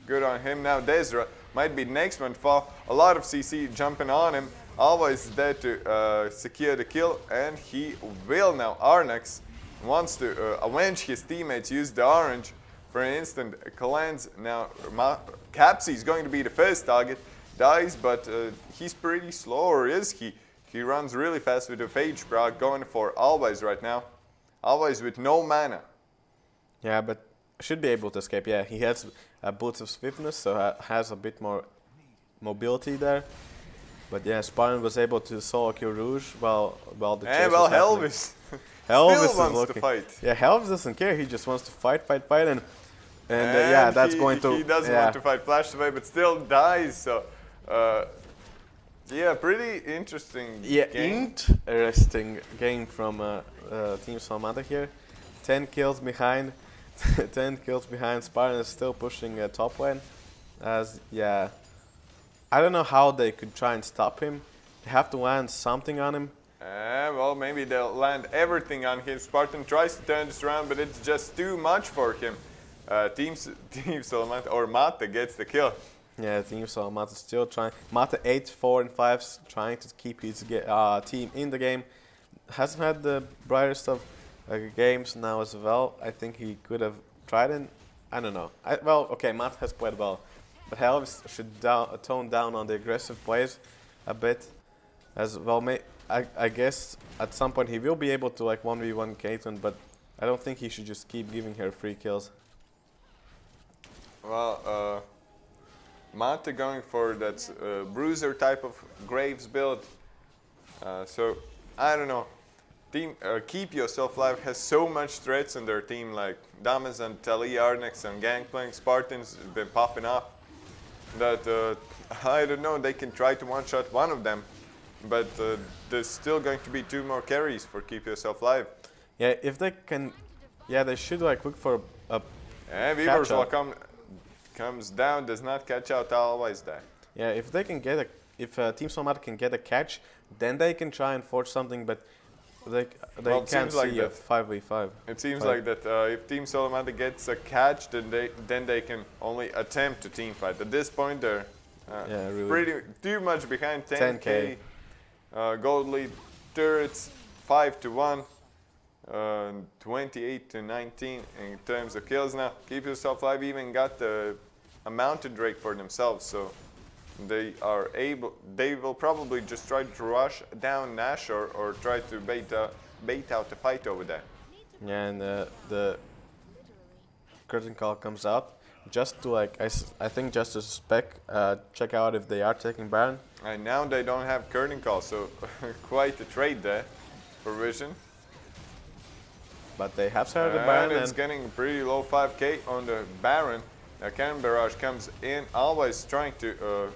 Good on him. Now Desra might be the next one to fall. A lot of CC jumping on him, always there to secure the kill, and he will now. Arnex wants to avenge his teammates, use the orange for an instant. Kalans now, Capsy is going to be the first target, dies, but he's pretty slow, or is he? He runs really fast with the Phage proc, going for Always right now. Always with no mana. Yeah, but should be able to escape. Yeah, he has boots of swiftness, so has a bit more mobility there. But yeah, Spartan was able to solo kill Rouge while the chase was happening. Helvis. Helvis Still wants to fight. Yeah, Helvis doesn't care. He just wants to fight, and yeah, that's going to. He doesn't want to fight Flash away, but still dies. So, yeah, pretty interesting. Yeah, game. interesting game from Team Salmata here. 10 kills behind. 10 kills behind. Spartan is still pushing top lane. As yeah, I don't know how they could try and stop him. They have to land something on him. Well, maybe they'll land everything on him. Spartan tries to turn this around, but it's just too much for him. Team Salamata, or Mata, gets the kill. Yeah, Team Salamata still trying. Mata 8, 4, and 5, trying to keep his team in the game. Hasn't had the brightest of games now as well. I think he could have tried it. I don't know. Well, okay, Mata has played well, but Helvis should tone down on the aggressive plays a bit as well. I guess at some point he will be able to like 1v1 Caitlyn, but I don't think he should just keep giving her free kills. Well, Mata going for that bruiser type of Graves build. So, I don't know. Team Keep Yourself Alive has so much threats in their team, like Damas and Tali, Arnex and Gangplank. Spartans have been popping up. That, I don't know, they can try to one-shot one of them. But there's still going to be 2 more carries for Keep Yourself Alive. Yeah, if they can, yeah, they should like look for a and Weavers will comes down, does not catch out, Always die. Yeah, if they can get if Team Salmata can get a catch, then they can try and force something, but they can't see like a 5v5. It seems like that if Team Salamata gets a catch, then they can only attempt to team fight. At this point, they're yeah, really pretty too much behind. 10K. 10K. Gold lead, turrets 5-1, 28-19 in terms of kills. Now, Keep Yourself Alive even got a mounted Drake for themselves, so they are able. They will probably just try to rush down Nash or try to bait out the fight over there. Yeah, and the curtain call comes out just to like I think just to check out if they are taking Baron. And now they don't have curtain call, so quite a trade there for Vision. But they have started the Baron, and it's getting pretty low 5K on the Baron. Now Cannon Barrage comes in, always trying to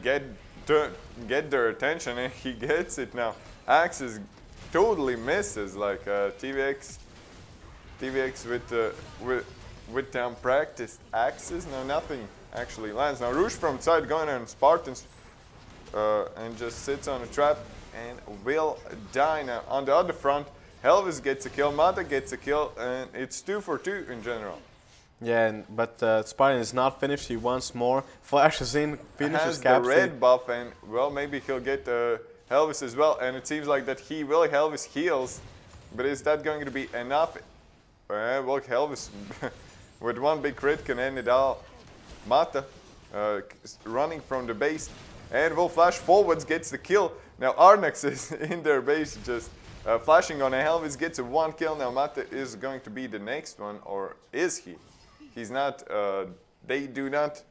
get their attention, and he gets it now. Axis totally misses, like TVX with the unpracticed axes. No, nothing actually lands. Now Rouge from side going on Spartans and just sits on a trap and will die. Now on the other front, Helvis gets a kill, Mata gets a kill, and it's 2 for 2 in general. Yeah, but Spartan is not finished. He wants more. Flashes in, finishes Has Capsy. the red buff, and well, maybe he'll get Helvis as well. And it seems like that he will Helvis heals, but is that going to be enough? Well, Helvis with one big crit can end it all. Mata running from the base, and will flash forwards, gets the kill. Now Arnex is in their base, just flashing on a Helvis, gets a 1 kill. Now Mata is going to be the next one, or is he? He's not. They do not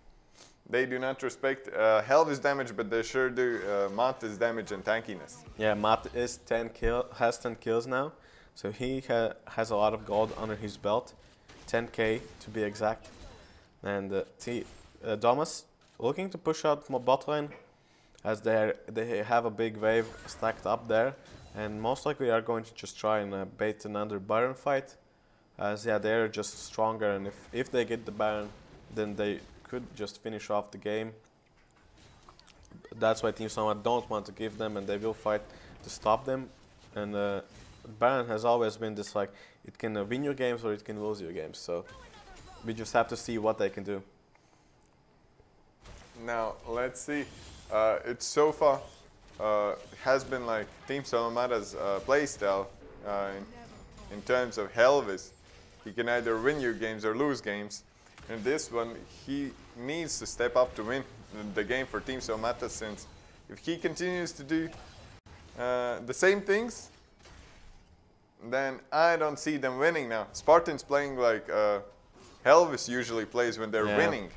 They do not respect Helvis damage, but they sure do Mata's damage and tankiness. Yeah, Matt is has 10 kills now, so he has a lot of gold under his belt, 10k to be exact. And Thomas looking to push out more bot lane, as they have a big wave stacked up there, and most likely are going to just try and bait another Baron fight, as yeah, they're just stronger, and if they get the Baron, then they could just finish off the game. That's why Team Solomata don't want to give them, and they will fight to stop them. And Baron has always been this, like, it can win your games or it can lose your games, so we just have to see what they can do. Now let's see. It's so far has been like Team Solomata's playstyle in terms of Helvis. He can either win your games or lose games. In this one, he needs to step up to win the game for Team Solomata, since if he continues to do the same things, then I don't see them winning now. Spartan's playing like Helvis usually plays when they're winning.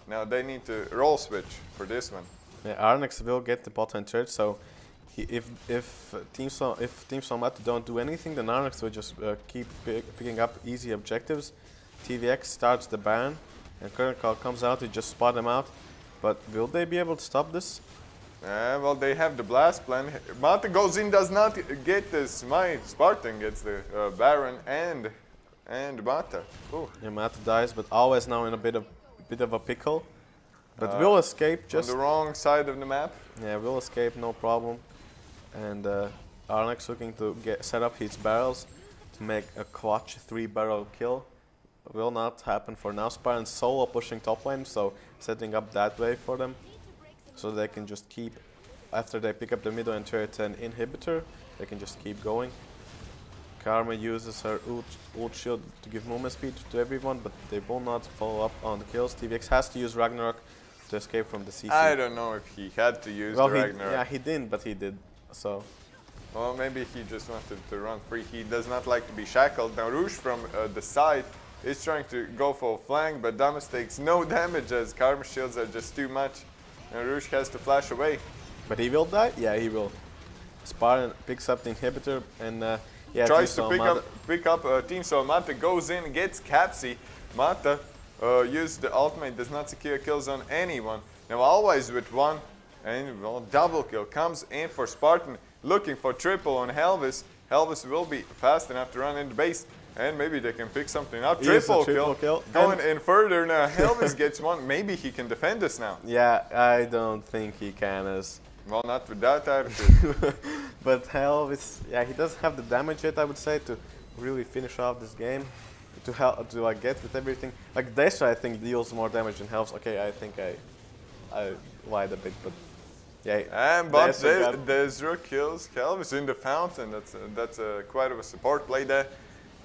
Now they need to role switch for this one. Yeah, Arnex will get the bot lane church, so if Team Solomata don't do anything, then Arnex will just keep picking up easy objectives. TVX starts the Baron, and Current Call comes out to just spot them out. But will they be able to stop this? Well, they have the blast plan. Mata goes in, does not get this. My Spartan gets the Baron and Mata. Ooh. Yeah, Mata dies, but always now in a bit of a pickle. But will escape just on the wrong side of the map. Yeah, will escape, no problem. And Arnex looking to set up his barrels to make a clutch 3-barrel kill. Will not happen for now. Spartan solo pushing top lane, so setting up that way for them, so they can just keep, after they pick up the middle and turret and inhibitor, they can just keep going. Karma uses her ult shield to give movement speed to everyone, but they will not follow up on the kills. TVX has to use Ragnarok to escape from the CC. I don't know if he had to use the Ragnarok. Yeah, he didn't, but he did. So. Well, maybe he just wanted to run free. He does not like to be shackled. Now Rouge from the side is trying to go for a flank, but Damas takes no damage as Karma shields are just too much. And Rouge has to flash away. But he will die? Yeah, he will. Spartan picks up the inhibitor and yeah, tries to pick up Team Solomata, goes in, gets Capsy. Mata used the ultimate, does not secure kills on anyone. Now always with one, and well, double kill comes in for Spartan, looking for triple on Helvis. Helvis will be fast enough to run in the base, and maybe they can pick something up. Triple kill. Going in further now. Helvis gets one. Maybe he can defend this now. Yeah, I don't think he can as. Well, not with that attitude. But Helvis, yeah, he doesn't have the damage yet, I would say, to really finish off this game. To like get with everything. Like Destra, I think deals more damage than Helvis. Okay, I think I lied a bit, but yeah. But Desra kills Helvis in the fountain. That's quite of a support play there.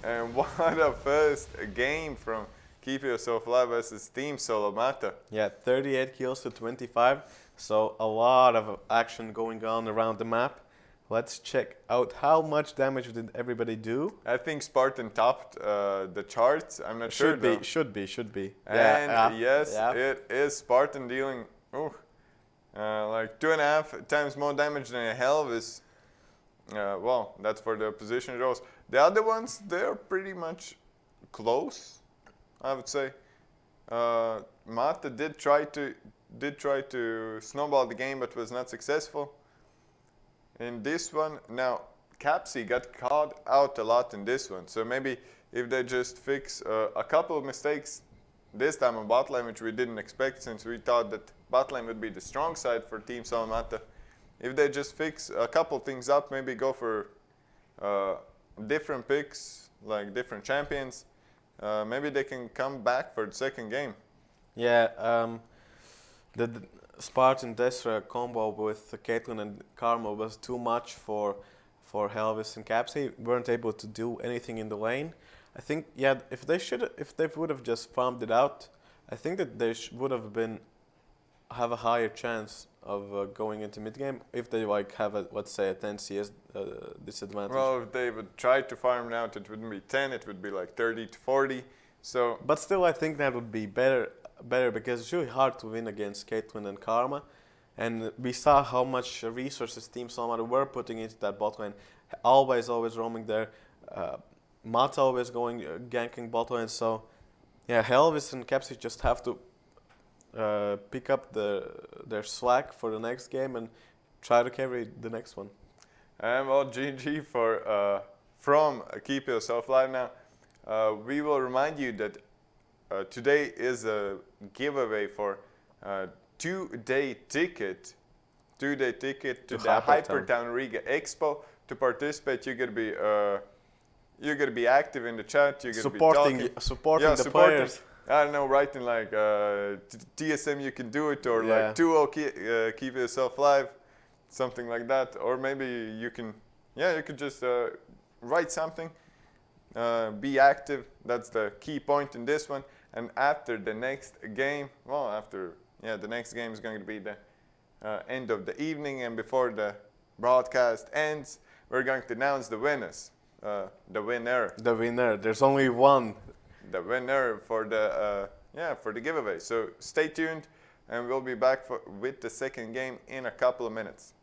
And what a first game from Keep Yourself Alive versus Team Solomata. Yeah, 38 kills to 25. So a lot of action going on around the map. Let's check out how much damage did everybody do. I think Spartan topped the charts. I'm not sure. Should be. And yes, it is Spartan dealing like 2.5 times more damage than Helvis. Well, that's for the position roles. The other ones, they're pretty much close, I would say. Mata did try to snowball the game, but was not successful. In this one, now Capsy got caught out a lot in this one. So maybe if they just fix a couple of mistakes this time on bot lane, which we didn't expect, since we thought that bot lane would be the strong side for Team Solomata. If they just fix a couple things up, maybe go for different picks, like different champions, maybe they can come back for the second game. Yeah, the Spartan Destra combo with Caitlyn and Karma was too much for Helvis and Capsy. Weren't able to do anything in the lane. I think, yeah, if they would have just farmed it out, I think that they would have a higher chance of going into mid game if they like have a, let's say, a 10 CS disadvantage. Well, if they would try to farm out, it wouldn't be 10, it would be like 30 to 40. So, but still, I think that would be better better because it's really hard to win against Caitlyn and Karma. And we saw how much resources Team Salamander were putting into that bot lane. Always roaming there. Mata always going, ganking bot lane. So, yeah, Helvis and Capsy just have to pick up their slack for the next game and try to carry the next one. And well, GG for from Keep Yourself Live now. We will remind you that today is a giveaway for 2-day ticket to the Hypertown Riga Expo. To participate, you're gonna be active in the chat. You're gonna be supporting the players. I don't know, writing like TSM, you can do it, or like 2-0 keep yourself live, something like that. Or maybe you can, you could just write something, be active. That's the key point in this one. And after the next game, the next game is going to be the end of the evening, and before the broadcast ends, we're going to announce the winners. The winner. There's only one. The winner for the giveaway. So stay tuned, and we'll be back with the second game in a couple of minutes.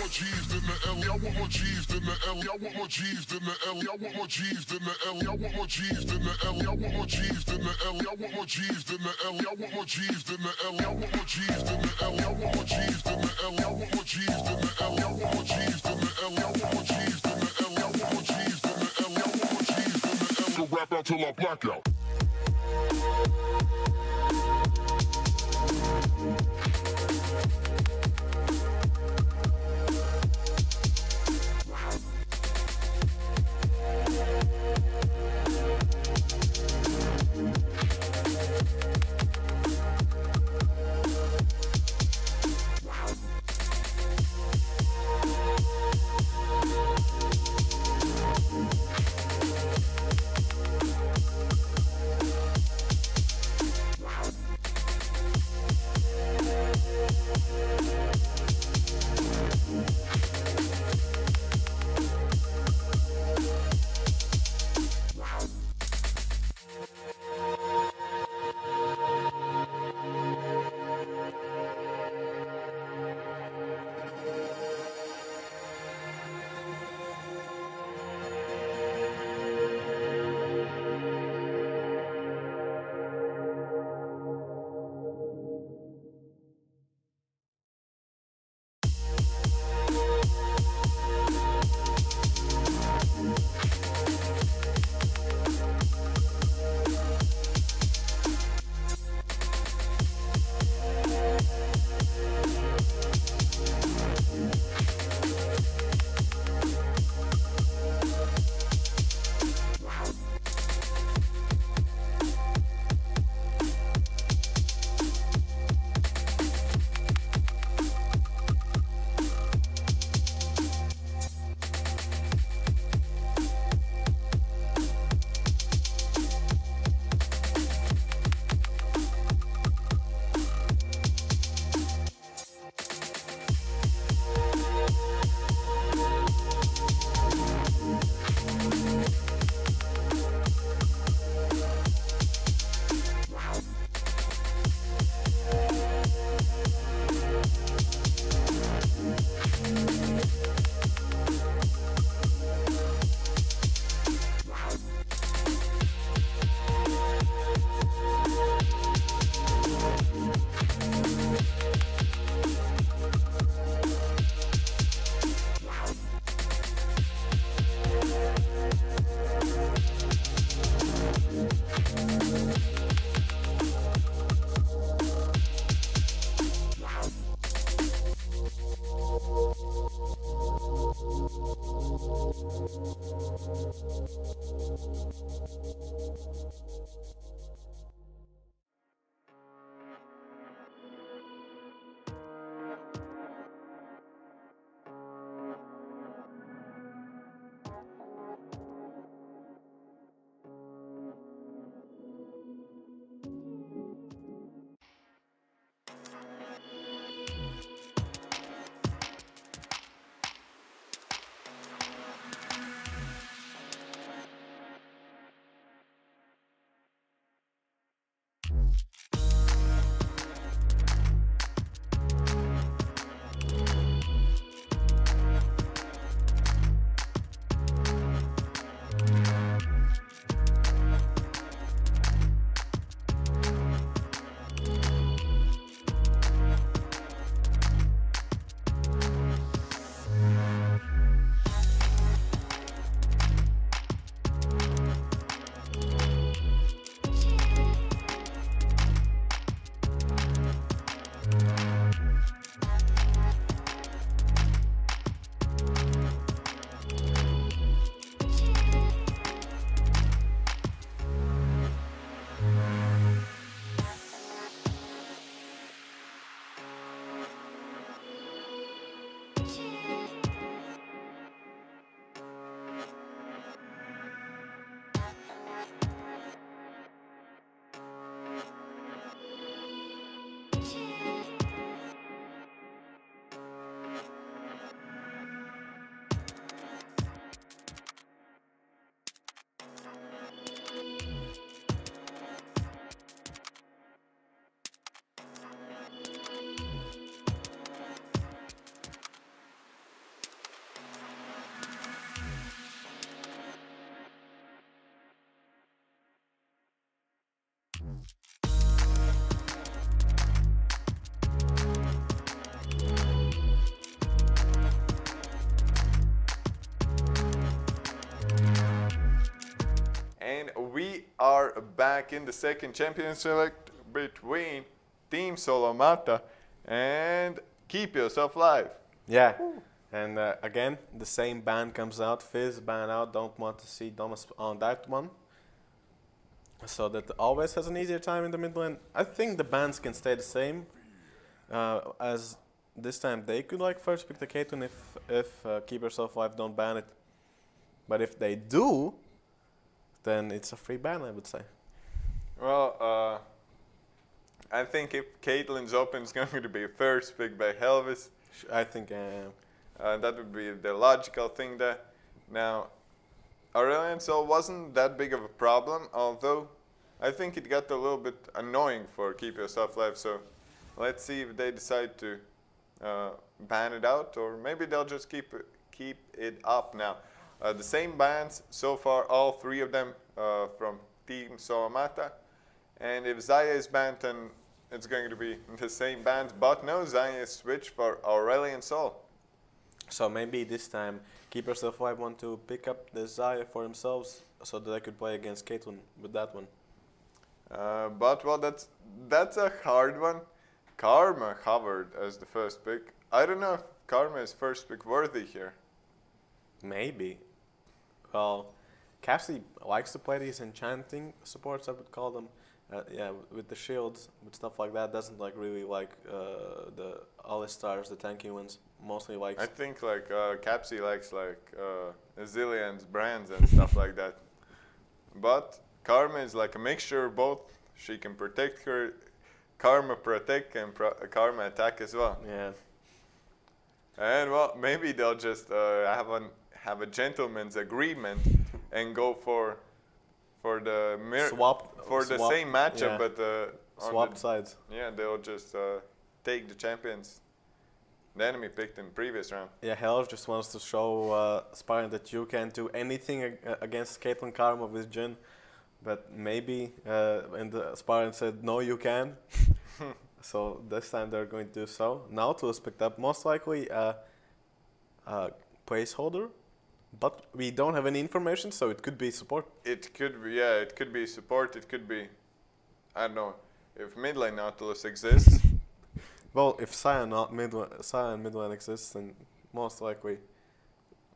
more G's than the L. I want more G's than the L. I want more G's than the L. I want more G's than the L. I want more G's than the L. I want more G's than the L. I want more G's than the L. I want more G's than the L. I want more G's than the L. I want more G's than the L. I want more G's than the L. I want more G's than the L. I want more G's than the L. I want more G's than the L. I want more G's than the L. So rap out till I black out. are back in the second champion select between Team Solomata and Keep Yourself Live. Yeah, and again, the same ban comes out. Fizz ban out. Don't want to see Thomas on that one. So that always has an easier time in the mid lane. I think the bans can stay the same. As this time they could like first pick the Caitlyn if Keep Yourself Alive don't ban it. But if they do, then it's a free ban, I would say. Well, I think if Caitlyn's open, it's going to be first pick by Helvis. I think that would be the logical thing there. Now, Aurelion Sol wasn't that big of a problem, although I think it got a little bit annoying for Keep Yourself Alive. So let's see if they decide to ban it out, or maybe they'll just keep it up now. The same bans so far, all three of them from Team Solomata. And if Xayah is banned, then it's going to be the same bans. But no, Xayah is switched for Aurelion Sol. so maybe this time Keep Yourself Alive want to pick up the Xayah for themselves so that they could play against Caitlyn with that one. But well, that's a hard one. Karma hovered as the first pick. I don't know if Karma is first pick worthy here. Maybe. Well, Capsy likes to play these enchanting supports, I would call them. Yeah, with the shields, with stuff like that. Doesn't like really like the All-Stars, the tanky ones. Mostly likes. I think like Capsy likes like Zillion's brands and stuff like that. But Karma is like a mixture of both. She can protect her, Karma protect and Karma attack as well. Yeah. And well, maybe they'll just have a gentleman's agreement and go for the same matchup, yeah. but Swap sides. Yeah, they'll just take the champions the enemy picked in the previous round. Yeah, Hell just wants to show Spartan that you can do anything against Caitlyn Karma with Jhin, but maybe and the Spartan said no, you can. So this time they're going to do so. Nautilus picked up most likely a placeholder, but we don't have any information, so it could be support. It could be, yeah, it could be support. It could be, I don't know, if mid lane Nautilus exists. Well, if Sion mid lane exists, then most likely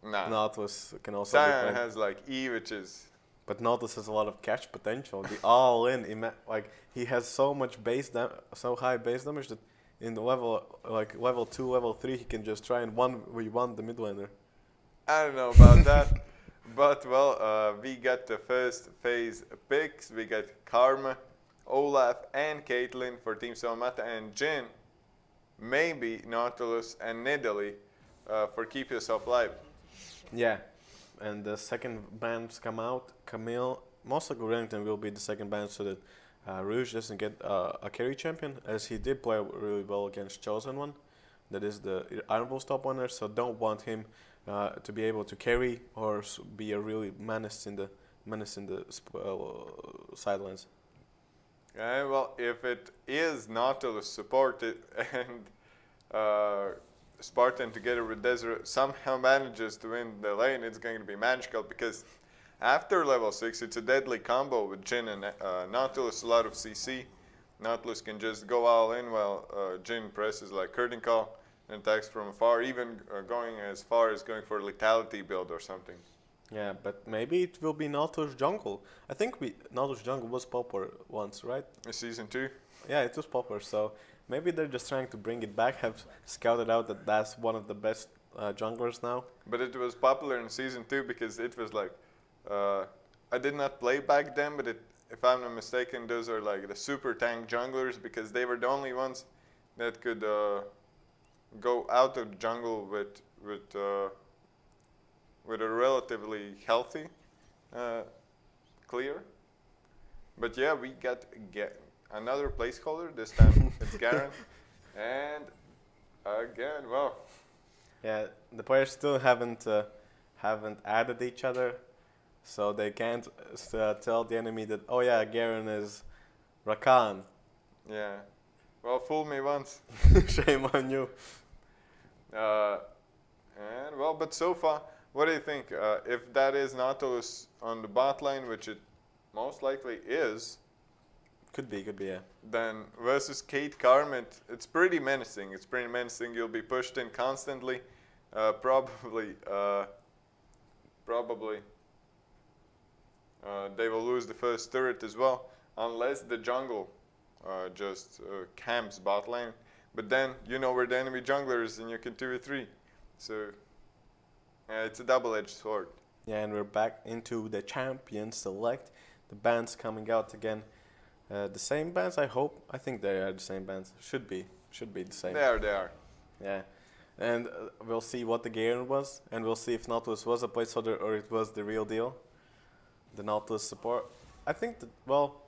Nautilus can also be Sion played. has like E, which is. But Nautilus has a lot of catch potential. The all-in, like he has so much so high base damage that in the level 2, level 3, he can just try and 1v1 the mid laner. I don't know about that, but well, we got the first phase picks. We got Karma, Olaf, and Caitlyn for Team Solomata, and Jhin, maybe Nautilus and Nidalee for Keep Yourself Alive. Yeah. And the second bands come out. Camille, most likely Remington will be the second band so that Rouge doesn't get a carry champion, as he did play really well against Chosen One. That is the Iron Wolves top winner, so don't want him to be able to carry or be a really menace in the sidelines. Yeah, well, if it is Nautilus supported and Spartan together with Deseret somehow manages to win the lane, it's going to be magical, because after level 6 it's a deadly combo with Jhin and Nautilus, a lot of CC. Nautilus can just go all in while Jhin presses like Curtain Call and attacks from afar, even going as far as going for lethality build or something. Yeah, but maybe it will be Nautilus jungle. I think Nautilus jungle was popular once, right? In Season 2? Yeah, it was popular, so maybe they're just trying to bring it back, have scouted out that that's one of the best junglers now. But it was popular in Season 2 because it was like, I did not play back then, but if I'm not mistaken, those are like the super tank junglers, because they were the only ones that could go out of the jungle with a relatively healthy clear. But yeah, we got another placeholder. This time it's Garen. And again, well. Yeah, the players still haven't added each other, so they can't tell the enemy that, oh yeah, Garen is Rakan. Yeah. Well, fool me once. Shame on you. And well, but so far, what do you think? If that is Nautilus on the bot lane, which it most likely is. Could be, yeah. Then versus Kate Karma, it's pretty menacing. It's pretty menacing. You'll be pushed in constantly. Probably they will lose the first turret as well, unless the jungle just camps bot lane. But then you know where the enemy jungler is, and you can 2v3. So it's a double-edged sword. Yeah, and we're back into the champion select. The bands coming out again. The same bands, I hope. I think they are the same bands. Should be the same. They are. Yeah. And we'll see what the gear was, and we'll see if Nautilus was a placeholder or it was the real deal. The Nautilus support. I think that, well,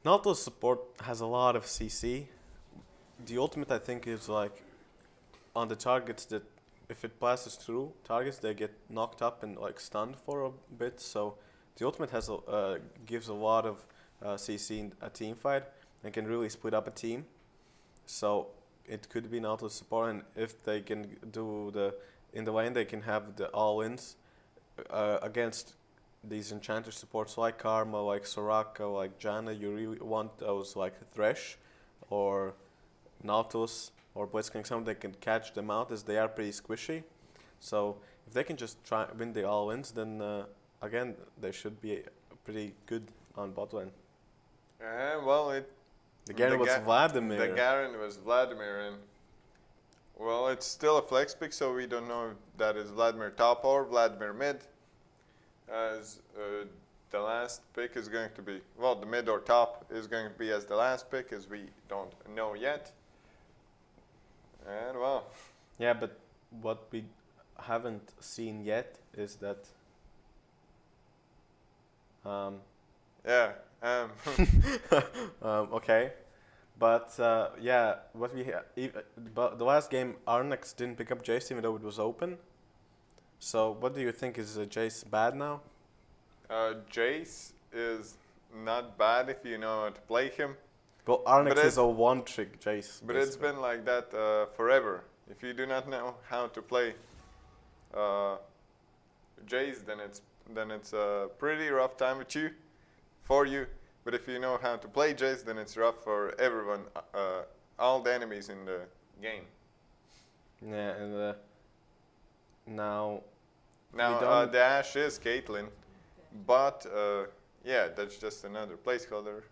Nautilus support has a lot of CC. The ultimate, I think, is like on the targets that if it passes through targets, they get knocked up and like stunned for a bit. So the ultimate has gives a lot of CC in a team fight and can really split up a team. So it could be Nautilus support, and if they can do in the lane, they can have the all-ins against these enchanter supports like Karma, like Soraka, like Janna. You really want those like Thresh or Nautilus or Blitzcrank, someone that can catch them out, as they are pretty squishy. So if they can just try win the all-ins, then again they should be pretty good on bot lane. Well, the Garen was Vladimir. The Garen was Vladimir, and well, it's still a flex pick, so we don't know if that is Vladimir top or Vladimir mid. As the last pick is going to be, well, the mid or top is going to be as the last pick, as we don't know yet. And well, yeah, but what we haven't seen yet is that. Okay, but yeah, what we but the last game Arnex didn't pick up Jace even though it was open. So what do you think, is Jace bad now? Jace is not bad if you know how to play him. Well, Arnex is a one-trick Jace. But it's been like that forever. If you do not know how to play Jace, then it's a pretty rough time for you. But if you know how to play Jace, then it's rough for everyone, all the enemies in the game. Yeah, and now the Ashe is Caitlyn, but yeah, that's just another placeholder.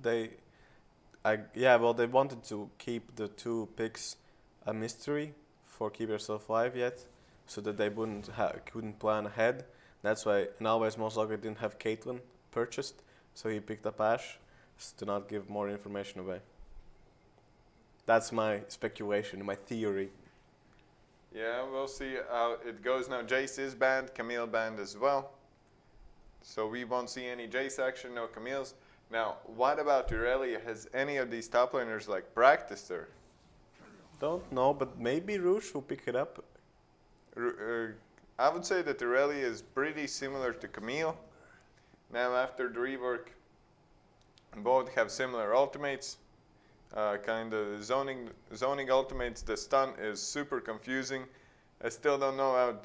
They wanted to keep the two picks a mystery for Keep Yourself Alive yet, so that they couldn't plan ahead. That's why Always most likely didn't have Caitlyn purchased, so he picked up Ashe to not give more information away. That's my speculation, my theory. Yeah, we'll see how it goes now. Jace is banned, Camille banned as well. So we won't see any Jace action, no Camille's. Now, what about Irelia? Has any of these top laners like practiced her? Don't know, but maybe Rouge will pick it up. I would say that Irelia is pretty similar to Camille. Now, after the rework, both have similar ultimates. Kind of zoning ultimates. The stun is super confusing. I still don't know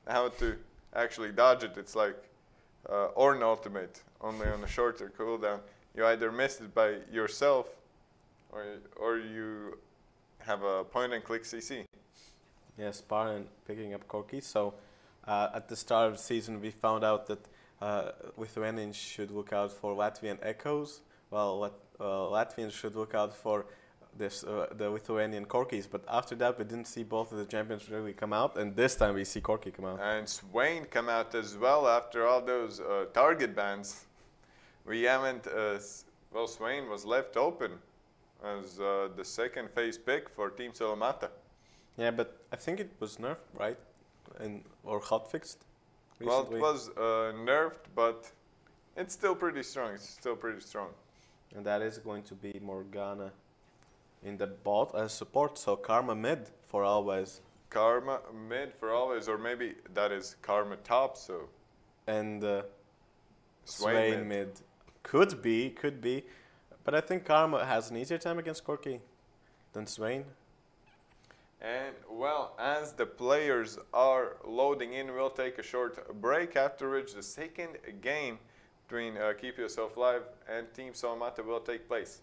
how to actually dodge it. It's like Ornn ultimate, only on a shorter cooldown. You either miss it by yourself, or you have a point-and-click CC. Yes, Spartan picking up Corki. So at the start of the season, we found out that Lithuanians should look out for Latvian echoes, while Latvians should look out for the Lithuanian Corkis. But after that, we didn't see both of the champions really come out, and this time we see Corki come out. And Swain come out as well after all those target bans. We haven't, well, Swain was left open as the second phase pick for Team Solomata. Yeah, but I think it was nerfed, right? Or hotfixed recently. Well, it was nerfed, but it's still pretty strong. And that is going to be Morgana in the bot as support, so Karma mid for always. Karma mid for always, or maybe that is Karma top, so. And Swain mid. Could be. But I think Karma has an easier time against Corki than Swain. And well, as the players are loading in, we'll take a short break, after which the second game between Keep Yourself Live and Team Salamatta will take place.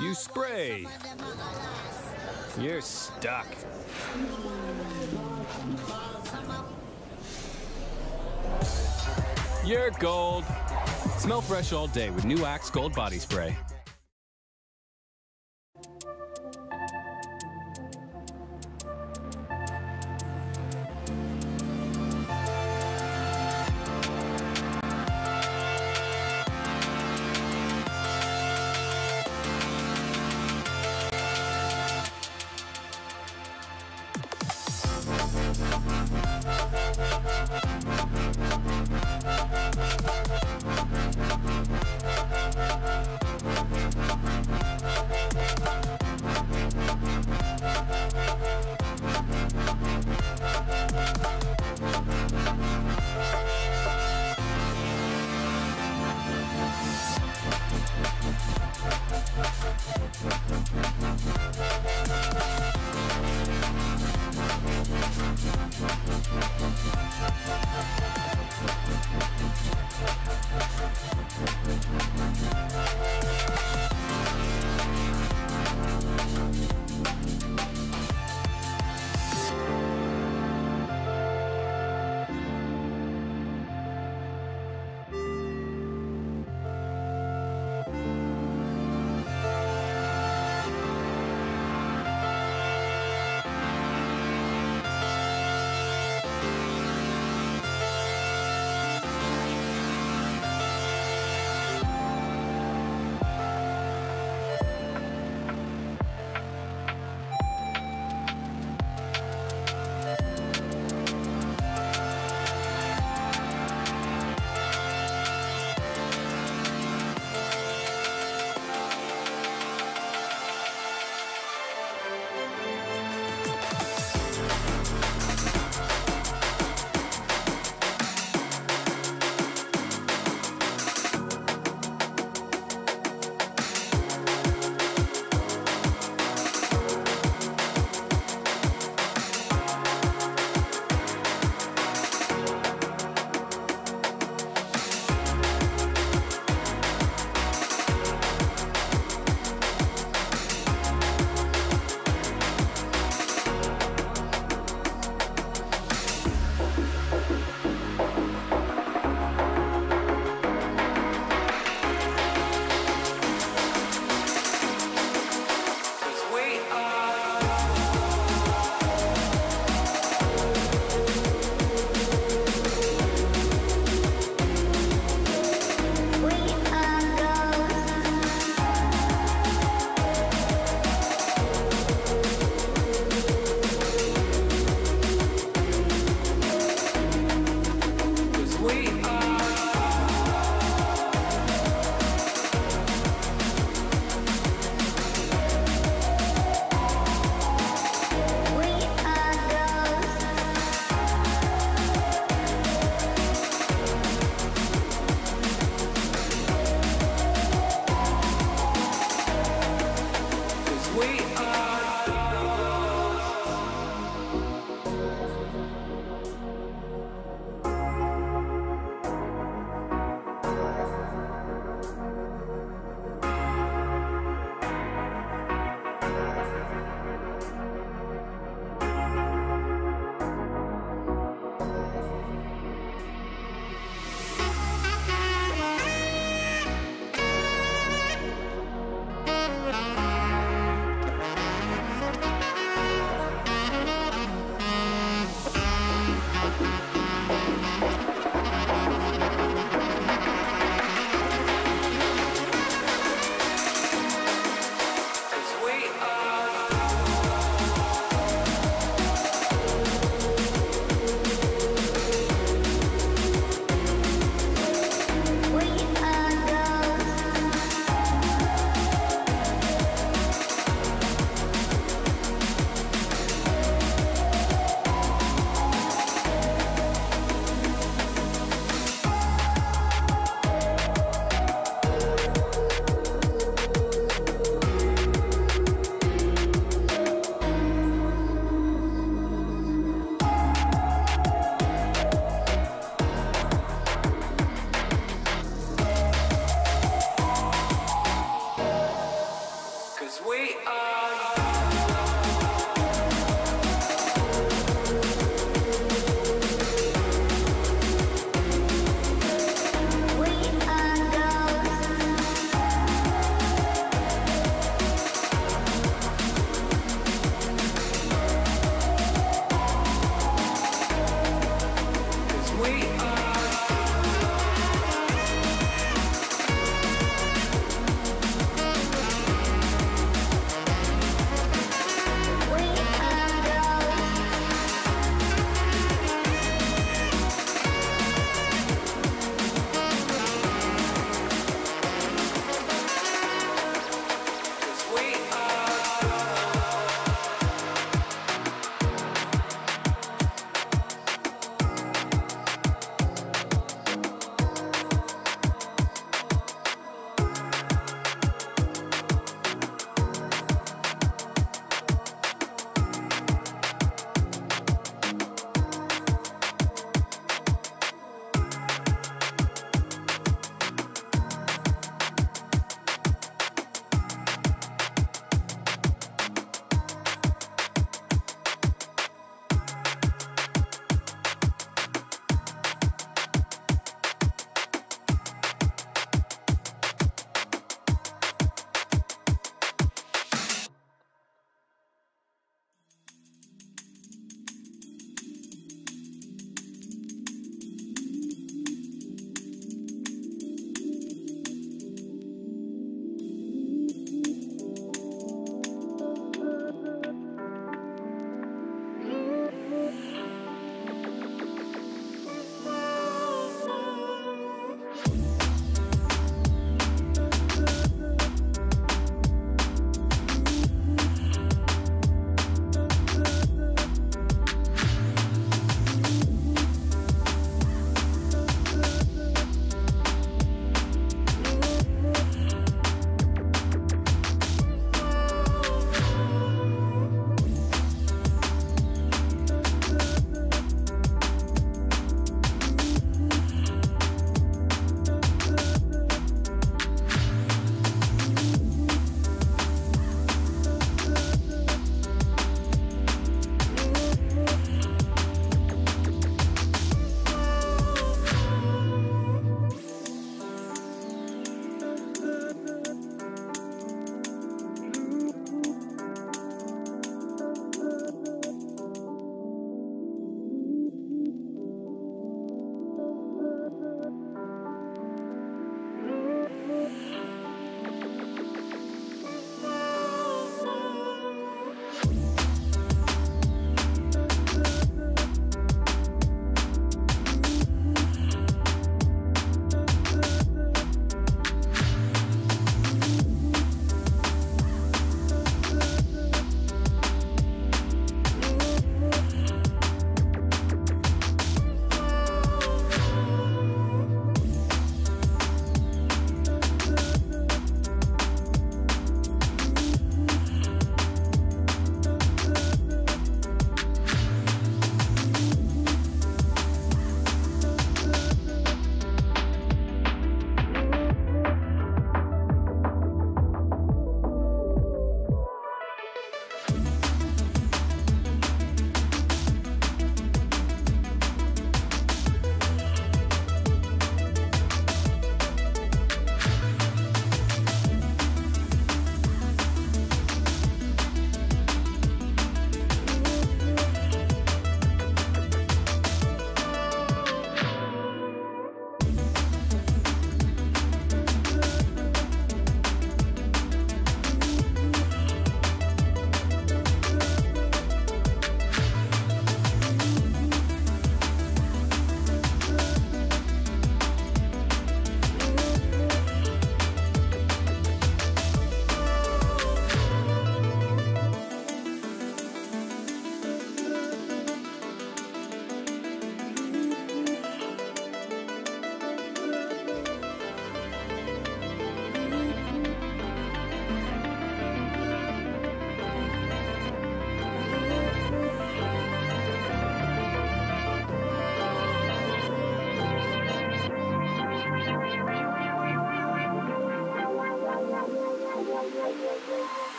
You spray. You're stuck. You're gold. Smell fresh all day with new Axe Gold Body Spray.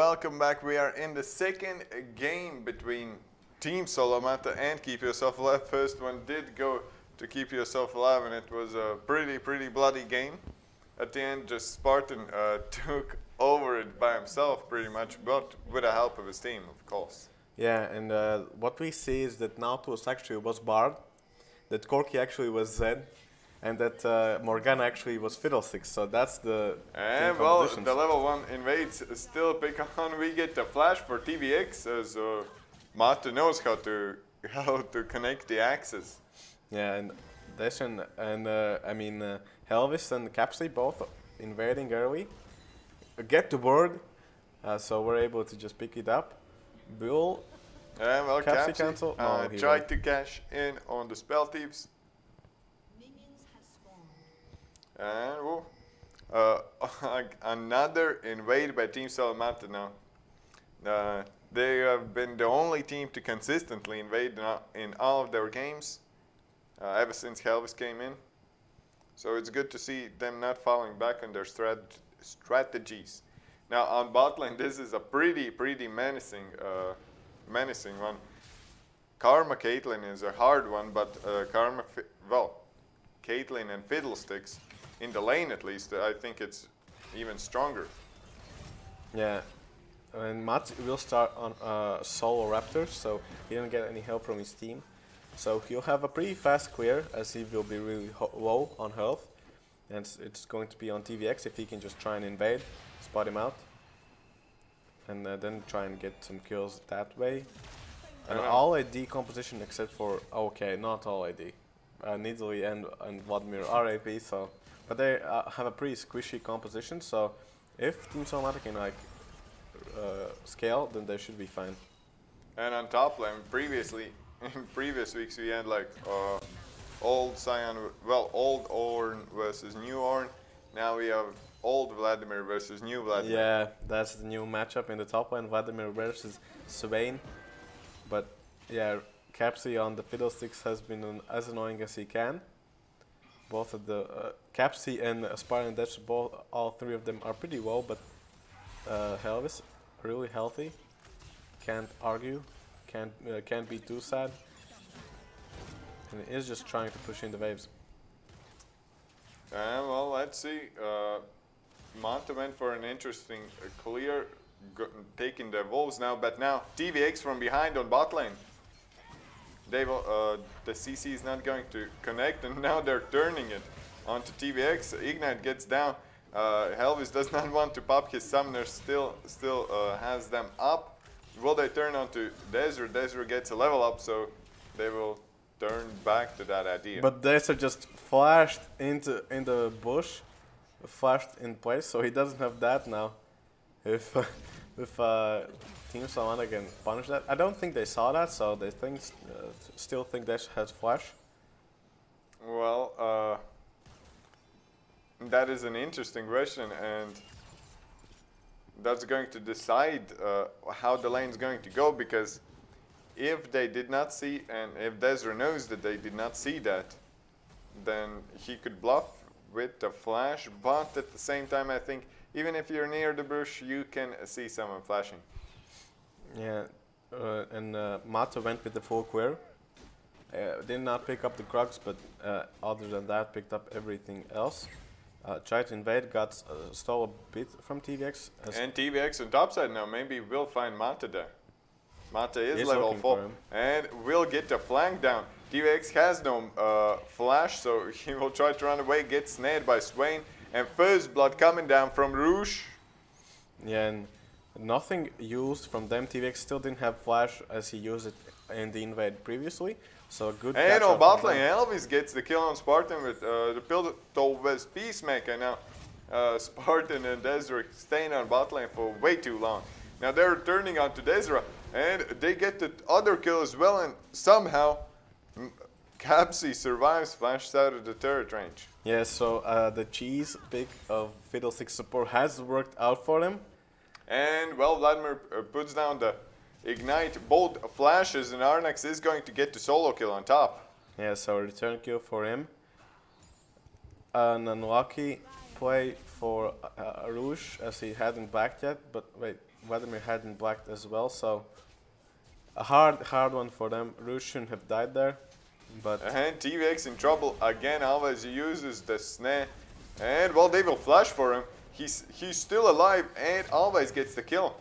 welcome back. We are in the second game between Team Solomata and Keep Yourself Alive. First one did go to Keep Yourself Alive, and it was a pretty bloody game. At the end, just Spartan took over it by himself pretty much, but with the help of his team, of course. Yeah, and what we see is that Nautilus actually was Bard, that Corki actually was Zed, and that Morgana actually was Fiddlesticks, so that's the And well, the level 1 invades still pick on. We get the flash for TVX as Mata knows how to connect the axes. Yeah, and Deshan and Helvis and Capsy both invading early. Get the word, so we're able to just pick it up. Bill, and well, Capsy cancel. No, tried to cash in on the spell thieves. And another invade by Team Salamata now. They have been the only team to consistently invade in all of their games ever since Helvis came in. So it's good to see them not falling back on their strategies. Now on bot lane, this is a pretty menacing one. Karma Caitlyn is a hard one, but Caitlyn and Fiddlesticks, in the lane at least, I think it's even stronger. Yeah, and Matt will start on solo Raptors, so he didn't get any help from his team. So he'll have a pretty fast clear, as he will be really low on health. And it's going to be on TVX if he can just try and invade, spot him out. And then try and get some kills that way. And all AD composition except for, okay, not all AD. Nidalee and Vladimir are AP, so, but they have a pretty squishy composition, so if Team Solomata can scale, then they should be fine. And on top lane, in previous weeks we had like old Ornn versus new Ornn. Now we have old Vladimir versus new Vladimir. Yeah, that's the new matchup in the top lane, Vladimir versus Swain. But yeah, Capsy on the Fiddlesticks has been as annoying as he can. Both of the Capsy and Spartan Dash, all three of them are pretty low, but Helvis really healthy. Can't argue, can't be too sad, and is just trying to push in the waves. Well, let's see. Manta went for an interesting clear, taking the wolves now, but now TVX from behind on bot lane. They will, the CC is not going to connect, and now they're turning it onto TVX. Ignite gets down. Helvis does not want to pop his summoner, still has them up. Will they turn onto Desert? Desert gets a level up, so they will turn back to that idea. But Desert just flashed in the bush, flashed in place, so he doesn't have that now. If Team Solomata can punish that, I don't think they saw that, so they still think Dash has flash. Well, that is an interesting question, and that's going to decide how the lane is going to go, because if they did not see, and if Desra knows that they did not see that, then he could bluff with the flash, but at the same time I think even if you're near the bush you can see someone flashing. Yeah, and Mata went with the full clear. Did not pick up the Krugs, but other than that picked up everything else. Tried to invade, got stole a bit from TVX. And TVX on top side now, maybe we'll find Mata there. Mata is level 4 and will get the flank down. TVX has no flash, so he will try to run away, get snared by Swain, and first blood coming down from Rouge. Yeah, and nothing used from them. TVX still didn't have flash as he used it in the invade previously. So good. And on bot lane, Elvis gets the kill on Spartan with the Piltover with Peacemaker. Now Spartan and Desra staying on bot lane for way too long. Now they're turning on to Desra, and they get the other kill as well, and somehow Capsy survives, flashed out of the turret range. Yeah, so the cheese pick of Fiddlesticks support has worked out for them. And well, Vladimir puts down the Ignite, both flashes, and Arnax is going to get the solo kill on top. Yeah, so return kill for him. An unlucky play for Rouge, as he hadn't backed yet, but wait, Vladimir hadn't blacked as well, so a hard one for them. Rouge shouldn't have died there, but And TVX in trouble again. Always uses the snare, and well, they will flash for him. He's still alive and always gets the kill.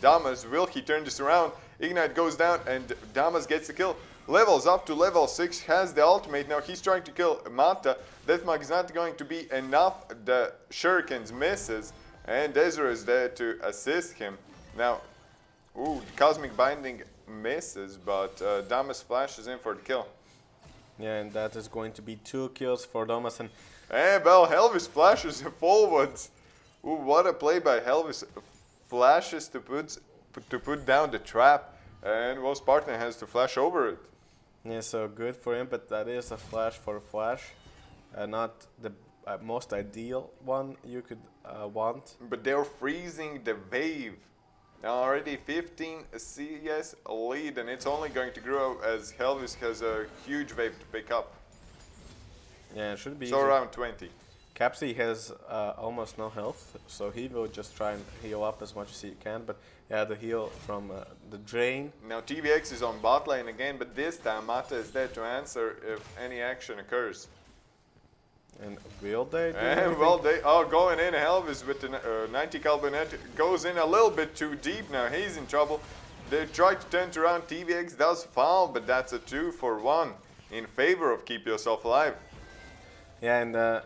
Damas, will he turn this around? Ignite goes down and Damas gets the kill. Levels up to level 6, has the ultimate. Now he's trying to kill Mata. Deathmark is not going to be enough. The Shurikens misses and Desra is there to assist him. Now, ooh, Cosmic Binding misses, but Damas flashes in for the kill. yeah, and that is going to be 2 kills for Damas. And well, Helvis flashes forwards. Ooh, what a play by Helvis. Flashes to put down the trap, and well, Spartan has to flash over it. yeah, so good for him, but that is a flash for a flash, not the most ideal one you could want. But they're freezing the wave. Now already 15 CS lead, and it's only going to grow as Helvis has a huge wave to pick up. Yeah, it should be So easy. around 20. Capsy has almost no health, so he will just try and heal up as much as he can. But yeah, the heal from the drain. Now TVX is on bot lane again, but this time Mata is there to answer if any action occurs. And will they do And anything? well, they are going in. Helvis with the 90 Calbanet goes in a little bit too deep now. He's in trouble. They try to turn it around. TVX does foul, but that's a 2-for-1 in favor of Keep Yourself Alive. Yeah, and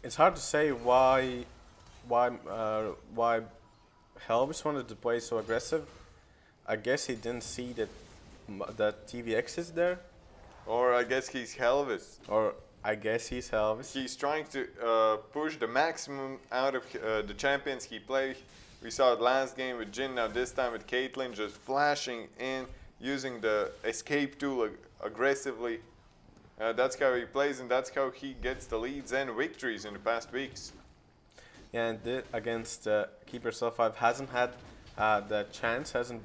it's hard to say why Helvis wanted to play so aggressive. I guess he didn't see that TVX is there, Or I guess he's Helvis. or I guess he's Helvis. He's trying to push the maximum out of the champions he plays. We saw it last game with Jin, now this time with Caitlyn, just flashing in, using the escape tool aggressively. That's how he plays, and that's how he gets the leads and victories in the past weeks. Yeah, and against Keep Yourself 5 hasn't had the chance, hasn't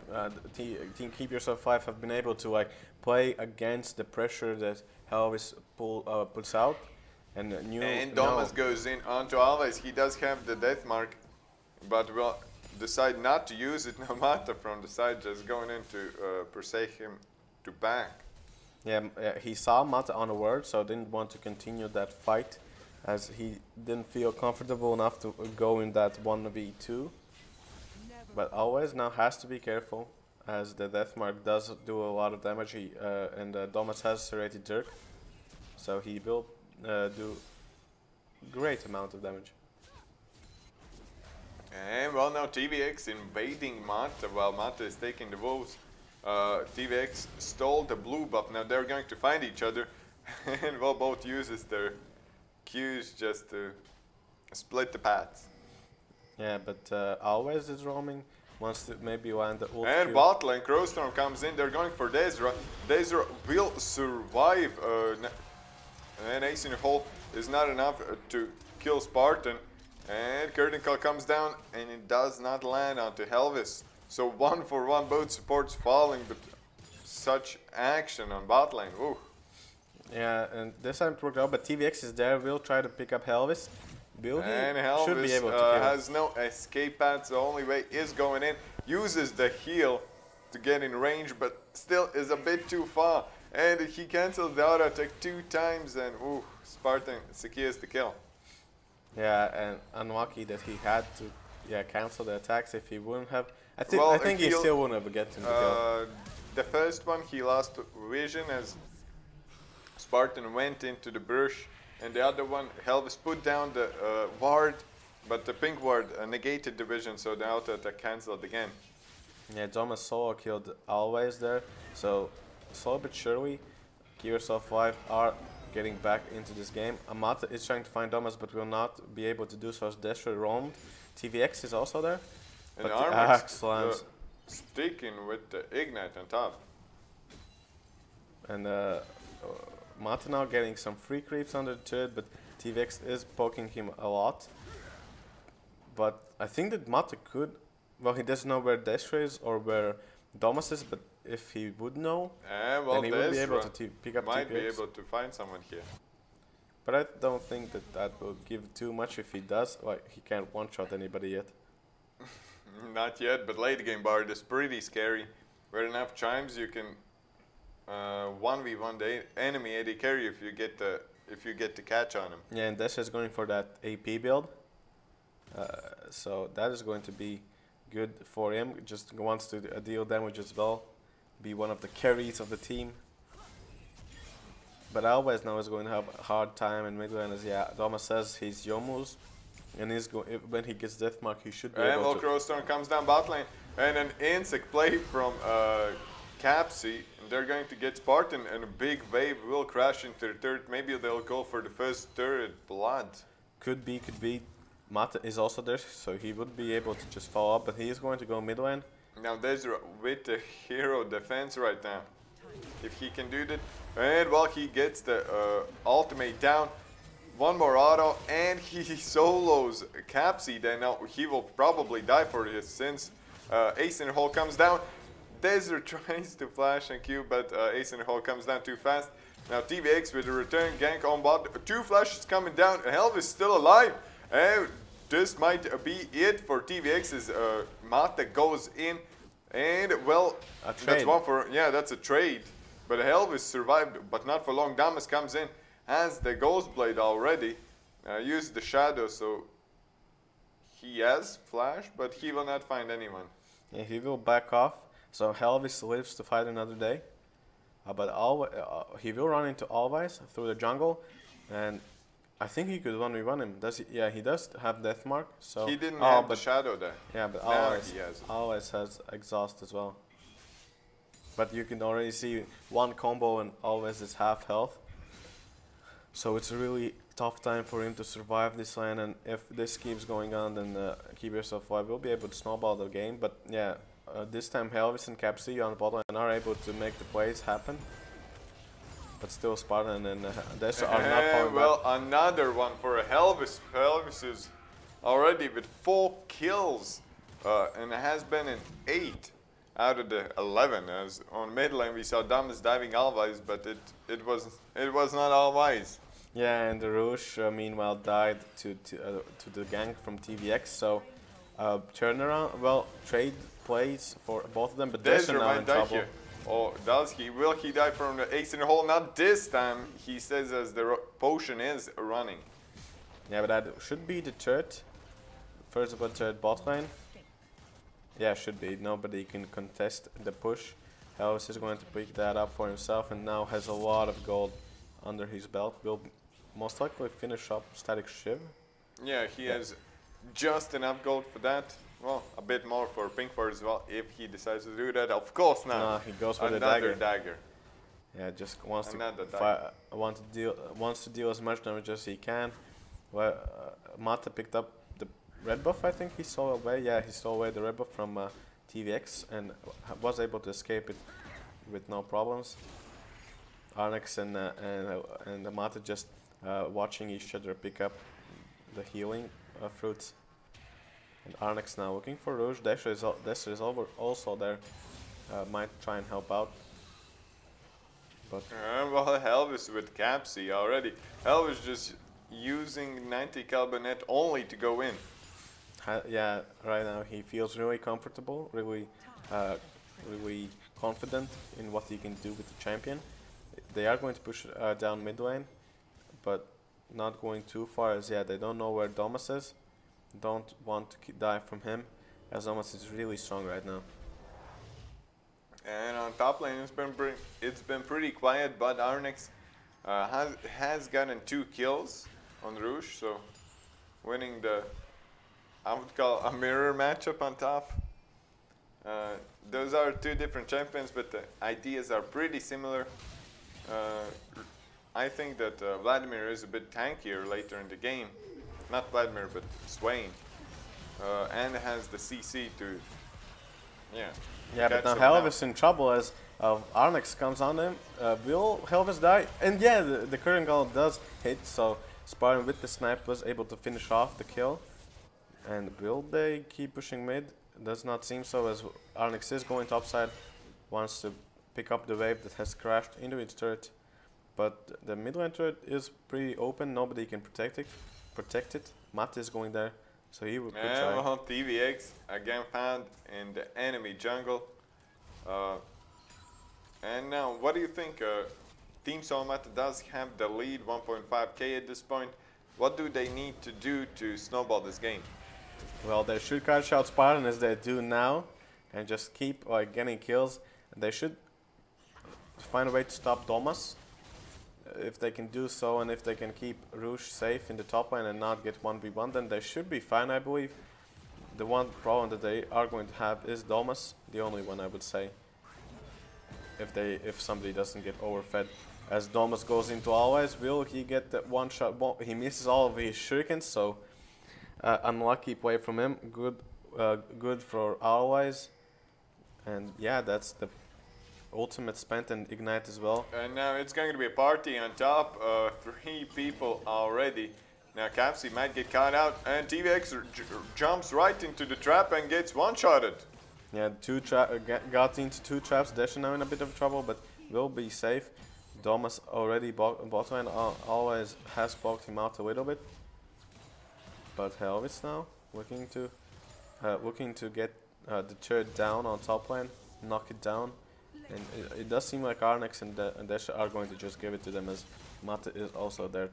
Team Keep Yourself 5 have been able to like play against the pressure that Helvis puts out. And Thomas goes in onto Alves. He does have the death mark, but will decide not to use it. Now Mata from the side just going in to pursue him to back. Yeah, he saw Mata on the word, so didn't want to continue that fight, as he didn't feel comfortable enough to go in that 1v2. But always now has to be careful, as the death mark does do a lot of damage, and Domas has serrated jerk, so he will do great amount of damage. And well, now TVX invading Mata while Mata is taking the wolves. TVX stole the blue buff. Now they're going to find each other, and well, both uses their Qs just to split the paths. Yeah, but always is roaming. Wants to maybe land the ult. And Q. bot lane, Crowstorm comes in. They're going for Desra. Desra will survive. And Ace in the hole is not enough to kill Spartan. And Curtain Call comes down, and it does not land onto Helvis. So 1-for-1, both supports falling, but such action on bot lane. Ooh. Yeah, and this time it worked out, but TVX is there, will try to pick up Helvis. Will he? And Should be Helvis able to kill. has no escape path, so the only way is going in. Uses the heal to get in range, but still is a bit too far. And he cancels the auto attack 2 times, and ooh, Spartan secures the kill. Yeah, and unlucky that he had to cancel the attacks. If he wouldn't have, I Well, think he still wouldn't have gotten the kill. The first one he lost vision as Spartan went into the bush, and the other one Helvis put down the ward, but the pink ward negated the vision, so the auto attack cancelled again. Yeah, Thomas solo killed always there, so slowly but surely, Keep Yourself 5 are getting back into this game. Amata is trying to find Thomas, but will not be able to do so as Destroy roamed. TVX is also there, And but the Armax axe lands. sticking with the ignite on top. And Mata now getting some free creeps under the turret, but TVX is poking him a lot. But I think that Mata could, well, he doesn't know where Destroy is or where Domas is, but if he would know, Well, then he would be able Desra to pick up might be TVX. able to find someone here. But I don't think that will give too much if he does. Like, he can't one-shot anybody yet. Not yet, but late game Bard is pretty scary. With enough chimes, you can 1v1 the enemy AD carry if you get the catch on him. Yeah, and Dash is going for that AP build. So that is going to be good for him. Just wants to deal damage as well. Be one of the carries of the team. But Always now is going to have a hard time in mid lane, as Doma says he's Yomu's, and when he gets Deathmark he should be able to. Crowstorm comes down bot lane, and an insect play from Capsy, and they're going to get Spartan, and a big wave will crash into the turret. Maybe they'll go for the first turret blood. Could be. Mata is also there, so he would be able to just follow up, but he is going to go mid lane. Now Desra with the hero defense right now. If he can do that, and well, he gets the ultimate down. One more auto, and he solos Capsy. Then now he will probably die for this since Ace in the hole comes down. Desert tries to flash and Q, but Ace in the hole comes down too fast. Now TVX with a return gank on bot. 2 flashes coming down. Helv is still alive. And this might be it for TVX as Mata goes in. And well, that's one for, that's a trade. But Helvis survived, but not for long. Damas comes in, has the Ghost Blade already. Used the Shadow, so he has Flash, but he will not find anyone. Yeah, he will back off. So Helvis lives to fight another day. But he will run into Always through the jungle. And I think he could 1v1 him. Does he? Yeah, he does have Deathmark. So he didn't have the Shadow there. Yeah, but Always has Exhaust as well. But you can already see one combo and Always is half health. So it's a really tough time for him to survive this lane, and if this keeps going on, then Keep Yourself Alive will be able to snowball the game. But yeah, this time Helvis and Capsy on the bottom lane are able to make the plays happen. But still Spartan and Dash are not falling well, back. another one for Helvis. Helvis is already with 4 kills and has been in 8 out of the 11. As on mid lane we saw Damas diving Always, but it was not Always. Yeah, and the Rouge meanwhile died to the gank from TVX. So turnaround, well, trade plays for both of them, but Dash are now in trouble. Here. Oh, does he? Will he die from the Ace in the hole? Not this time, he says, as the potion is running. Yeah, but that should be the turret. First of all, turret bot lane. Yeah, should be. Nobody can contest the push. Helvis is going to pick that up for himself and now has a lot of gold under his belt. Will most likely finish up Static Shiv. Yeah, he has just enough gold for that. Well, a bit more for Pinkford as well, if he decides to do that. Of course not. No, he goes for another the dagger. Yeah, just wants to deal as much damage as he can. Well, Mata picked up the red buff. I think he saw away. Yeah, he saw away the red buff from TVX and was able to escape it with no problems. Arnex and Mata just watching each other pick up the healing fruits. And Arnex now looking for Rouge. Dasher is also there. Might try and help out. But well, Helvis with Capsy already. Helvis just using 90 Calbanet only to go in. Yeah, right now he feels really comfortable, really confident in what he can do with the champion. They are going to push down mid lane, but not going too far, as they don't know where Domas is. Don't want to die from him, as Domas is really strong right now. And on top lane, it's been pretty quiet, but Arnex has gotten 2 kills on Rouge, so winning the, I would call, a mirror matchup on top. Those are 2 different champions, but the ideas are pretty similar. I think that Vladimir is a bit tankier later in the game. Not Vladimir, but Swain. And has the CC to, Yeah, but now Helvis in trouble as Arnex comes on him. Will Helvis die? And yeah, the current goal does hit, so Spartan with the snipe was able to finish off the kill. And will they keep pushing mid? Does not seem so, as Arnex is going topside, wants to pick up the wave that has crashed into its turret. But the mid lane turret is pretty open, nobody can protect it. Matt is going there So he could And try. well, TVX again found in the enemy jungle. And now, what do you think? Team Solomata does have the lead, 1.5k at this point. What do they need to do to snowball this game? Well, they should catch out Spartan as they do now, and just keep like getting kills. They should find a way to stop Domas. If they can do so, and if they can keep Rouge safe in the top lane and not get 1v1, then they should be fine, I believe. The one problem that they are going to have is Domas, the only one I would say. If somebody doesn't get overfed. As Domas goes into always, will he get that one shot? He misses all of his shurikens, so unlucky play from him. Good for always. And yeah, that's the ultimate spent and ignite as well. And now it's going to be a party on top. 3 people already. Now Capsy might get caught out, and TVX jumps right into the trap and gets one-shotted. Yeah, got into 2 traps. Dash now in a bit of trouble, but will be safe. Domas already bot lane always has blocked him out a little bit. But Helvis now looking to get the turret down on top lane, knock it down. And it does seem like Arnex and Dash are going to just give it to them, as Mate is also there.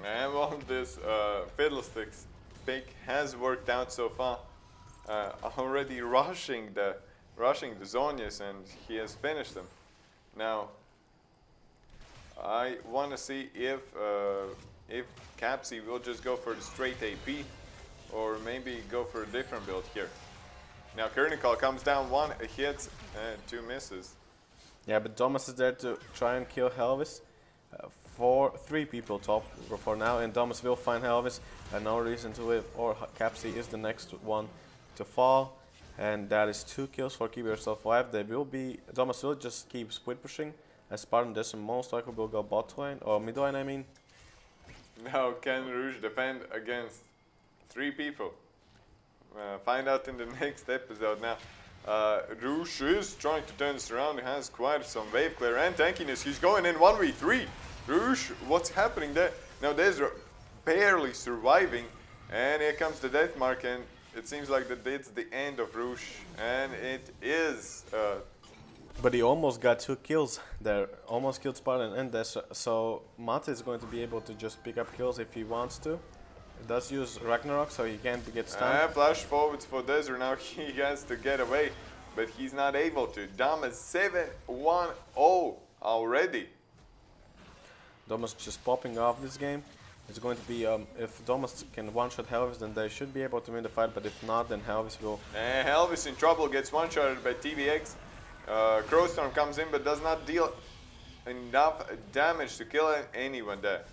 And well, this Fiddlesticks pick has worked out so far. Already rushing the Zonias, and he has finished them. Now, I want to see if Capsy will just go for the straight AP, or maybe go for a different build here. Now Kernikal comes down, 1 hits and 2 misses. Yeah, but Domas is there to try and kill Helvis. 3 people top for now, and Domas will find Helvis, and no reason to live, or Capsy is the next one to fall. And that is 2 kills for Keep Yourself Alive. Domas will just keep split pushing, as Spartan doesn't most likely will go bot lane, or mid lane I mean. Now can Rouge defend against 3 people? Find out in the next episode. Now Rouge is trying to turn this around. He has quite some wave clear and tankiness. He's going in 1v3. Rouge, what's happening there? Now there's barely surviving, and here comes the death mark, and it seems like that it's the end of Rouge, and it is. But he almost got 2 kills there, almost killed Spartan and Dash, so Mate is going to be able to just pick up kills if he wants to. He does use Ragnarok, so he can't get stunned. Flash forwards for Desert. Now he has to get away, but he's not able to. Dom is 7-1-0 already. Domas just popping off this game. It's going to be, if Domas can one-shot Helvis, then they should be able to win the fight, but if not, then Helvis will. And Helvis in trouble, gets one-shotted by TVX. Crowstorm comes in, but does not deal enough damage to kill anyone there.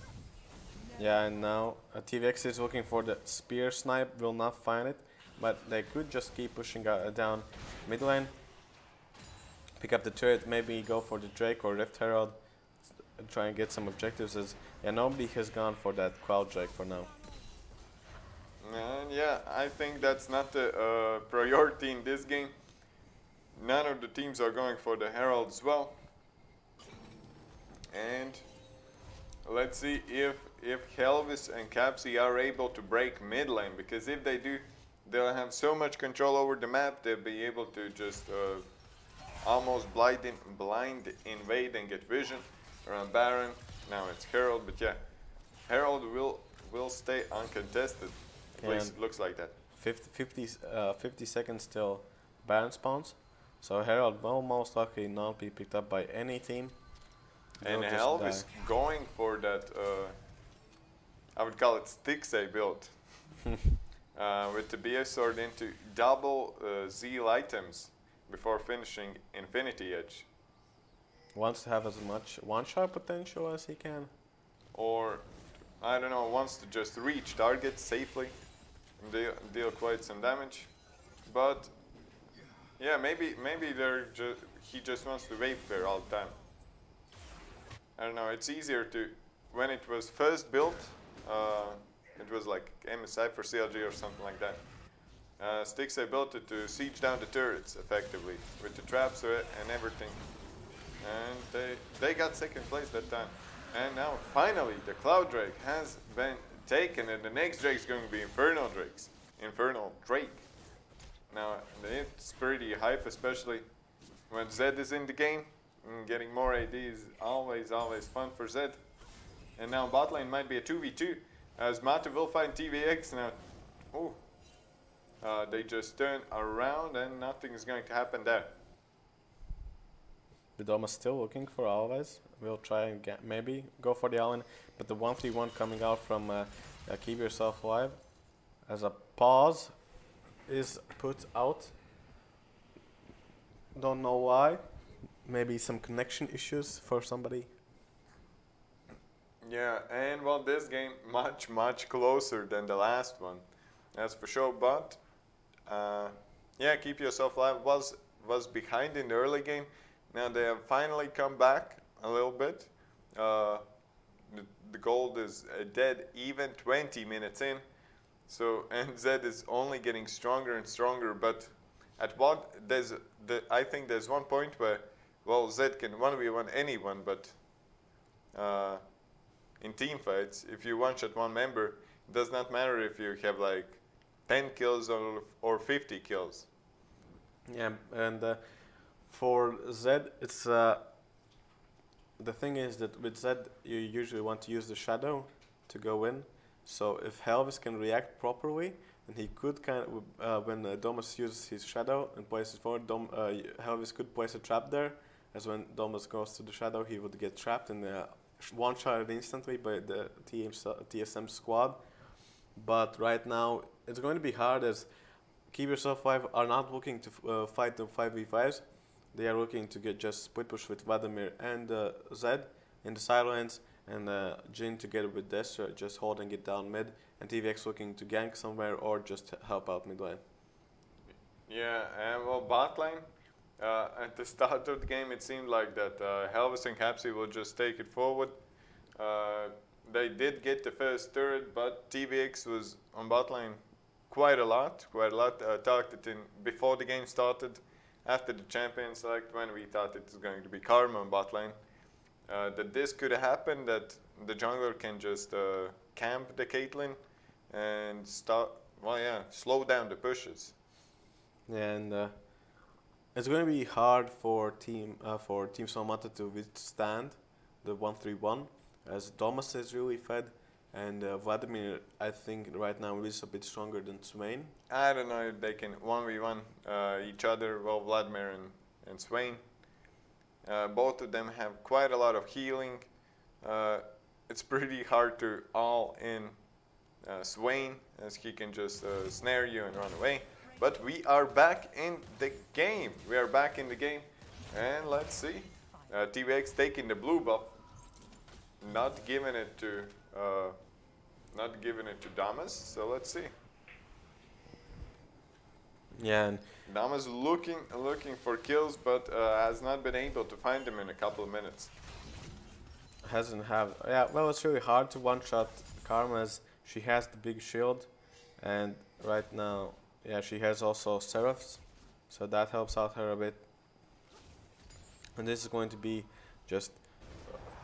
Yeah, and now TVX is looking for the spear snipe, will not find it, but they could just keep pushing down mid lane, pick up the turret, maybe go for the Drake or Rift Herald, try and get some objectives, as yeah, nobody has gone for that Cloud Drake for now. And yeah, I think that's not the priority in this game. None of the teams are going for the Herald as well. And let's see if Helvis and Capsy are able to break mid lane, because if they do, they'll have so much control over the map, they'll be able to just almost blind invade and get vision around Baron. Now it's Herald, but yeah, Herald will stay uncontested. At least it looks like that. 50 seconds till Baron spawns, so Herald will most likely not be picked up by any team. And Helvis going for that, I would call it Stixay build, with the BS sword into double zeal items before finishing Infinity Edge. Wants to have as much one-shot potential as he can. Or, I don't know, wants to just reach targets safely and deal quite some damage. But, yeah, maybe he just wants to wave clear all the time. I don't know, it's easier to, when it was first built, it was like MSI for CLG or something like that. Stixay built it to siege down the turrets effectively with the traps and everything. And they got second place that time. And now finally the Cloud Drake has been taken, and the next Drake's going to be Infernal Drake. Now, it's pretty hype, especially when Zed is in the game. Getting more AD is always fun for Zed. And now bot lane might be a 2v2, as Mata will find TVX now. Ooh. They just turn around and nothing is going to happen there. The Dom is still looking for Alves. We'll try and maybe go for the Allen, but the 1-3-1 coming out from Keep Yourself Alive as a pause is put out. Don't know why. Maybe some connection issues for somebody. Yeah, and well, this game much closer than the last one, that's for sure. But yeah, Keep Yourself Alive was behind in the early game. Now they have finally come back a little bit. The gold is dead even 20 minutes in. So, and Zed is only getting stronger and stronger. But at what I think there's one point where, well, Zed can 1v1 anyone, but in team fights, if you one-shot one member, it does not matter if you have like 10 kills or 50 kills. Yeah, and for Zed, it's the thing is that with Zed, you usually want to use the shadow to go in. So if Helvis can react properly, then he could kind of, when Domus uses his shadow and places forward, Helvis could place a trap there. As when Domus goes to the shadow, he would get trapped and one-shotted instantly by the TSM squad. But right now, it's going to be hard as Keep Yourself Alive are not looking to fight the 5v5s. They are looking to get just split push with Vladimir and Zed in the sidelines, and Jin together with Destra just holding it down mid, and TVX looking to gank somewhere or just help out mid lane. Yeah, and well, bot lane, at the start of the game, it seemed like that Helvis and Capsy will just take it forward. They did get the first turret, but TVX was on bot lane quite a lot. Talked it in before the game started. After the champion select, when we thought it was going to be Karma on bot lane, that this could happen, that the jungler can just camp the Caitlyn and slow down the pushes. Yeah, and it's going to be hard for Team Salmata to withstand the 1-3-1, as Domus is really fed, and Vladimir, I think right now is a bit stronger than Swain. I don't know if they can 1v1 each other, well, Vladimir and Swain. Both of them have quite a lot of healing. It's pretty hard to all in Swain, as he can just snare you and run away. But we are back in the game. And let's see. TVX taking the blue buff, not giving it to Damas. So let's see. Yeah, and Damas looking for kills, but has not been able to find them in a couple of minutes. Well, it's really hard to one-shot Karma as she has the big shield, and right now, yeah, she has also Seraphs, so that helps out her a bit. And this is going to be just,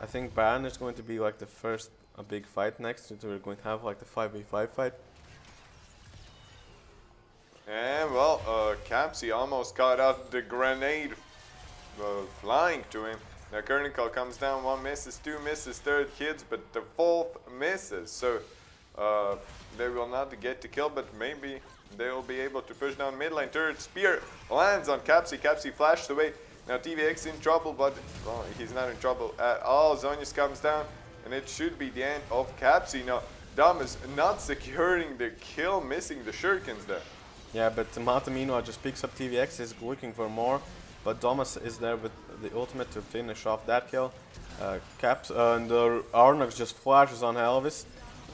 I think Baron is going to be like the first a big fight next. We're going to have like the 5v5 fight. And well, Capsy almost caught out the grenade flying to him. Now Kernical comes down, one misses, two misses, third hits, but the fourth misses. So they will not get the kill, but maybe they will be able to push down mid lane. Turret spear lands on Capsy. Capsy flashed away. Now TVX in trouble, but well, he's not in trouble at all. Zonius comes down, and it should be the end of Capsy. Now Dom is not securing the kill, missing the shurikens there. Yeah, but Matamino just picks up TVX, is looking for more, but Domus is there with the ultimate to finish off that kill. And Arnox just flashes on Elvis.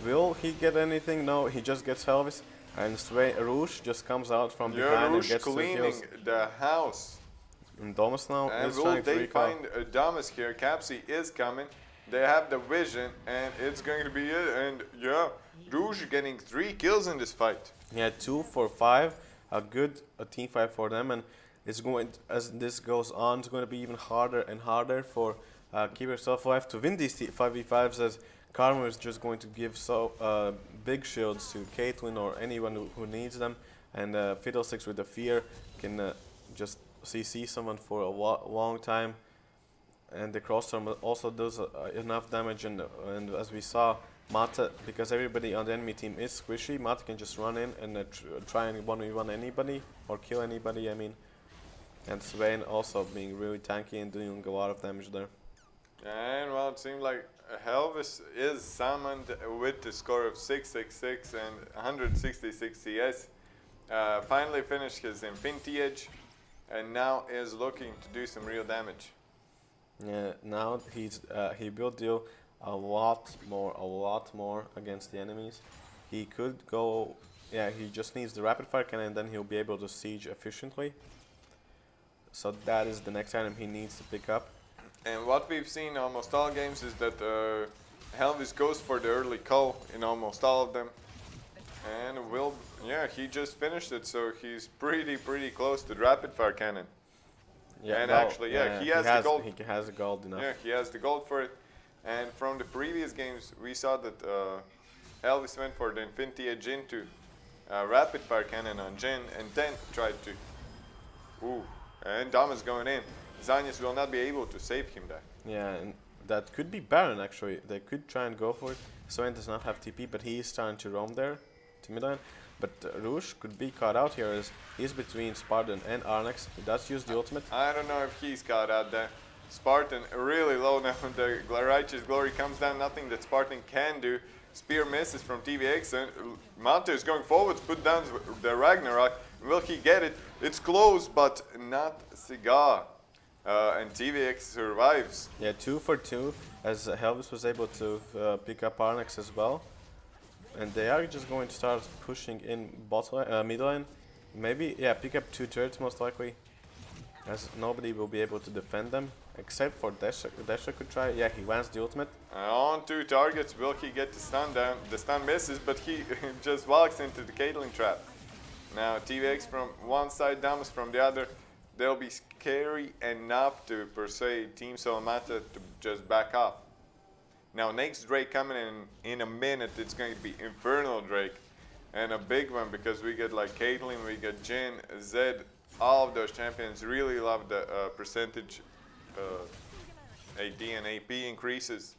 Will he get anything? No, he just gets Elvis. And Rouge just comes out from behind and gets 2 kills. Cleaning the house. And Domus now and is trying to recall. And will they find Domus here? Capsy is coming. They have the vision, and it's going to be it. And yeah, Rouge getting 3 kills in this fight. Yeah, 2 for 5, a good team fight for them, and it's going as this goes on, it's going to be even harder and harder for Keep Yourself Alive to win these 5v5s, as Karma is just going to give big shields to Caitlyn or anyone who needs them, and Fiddlesticks with the fear can just CC someone for a long time, and the crosstorm also does enough damage, and as we saw, Mata, because everybody on the enemy team is squishy, Mata can just run in and try and 1v1 anybody or kill anybody, I mean. And Swain also being really tanky and doing a lot of damage there. And well, it seems like Helvis is summoned with the score of 666 and 166 CS. Finally finished his Infinity Edge and now is looking to do some real damage. Yeah, now he will deal a lot more against the enemies. He could go, yeah, he just needs the rapid fire cannon and then he'll be able to siege efficiently. So that is the next item he needs to pick up. And what we've seen in almost all games is that Helvis goes for the early call in almost all of them. And yeah, he just finished it, so he's pretty close to the rapid fire cannon. Yeah, and well, actually, yeah, he has the gold. He has the gold enough. Yeah, he has the gold for it. And from the previous games, we saw that Elvis went for the Infinity Edge into rapid fire cannon on Jin, and then tried to. Ooh, and Dom is going in. Zanyas will not be able to save him there. Yeah, and that could be Baron actually. They could try and go for it. Swain does not have TP, but he is trying to roam there to midlane. But Rouge could be caught out here as he's between Spartan and Arnex. He does use the ultimate. I don't know if he's caught out there. Spartan really low now. The Righteous Glory comes down. Nothing that Spartan can do. Spear misses from TVX, and Mata is going forwards, put down the Ragnarok. Will he get it? It's close, but not Cigar. And TVX survives. Yeah, 2 for 2, as Helvis was able to pick up Arnex as well. And they are just going to start pushing in mid lane. Maybe, yeah, pick up 2 turrets most likely, as nobody will be able to defend them, except for Desha. Desha could try, yeah, he wants the ultimate. On 2 targets, will he get the stun down? The stun misses, but he just walks into the Caitlyn trap. Now TVX from one side, Damas from the other. They'll be scary enough to persuade Team Solomata to just back off. Now next Drake coming in a minute, it's going to be Infernal Drake. And a big one because we get like Caitlyn, we get Jin, Zed, all of those champions really love the percentage AD and AP increases.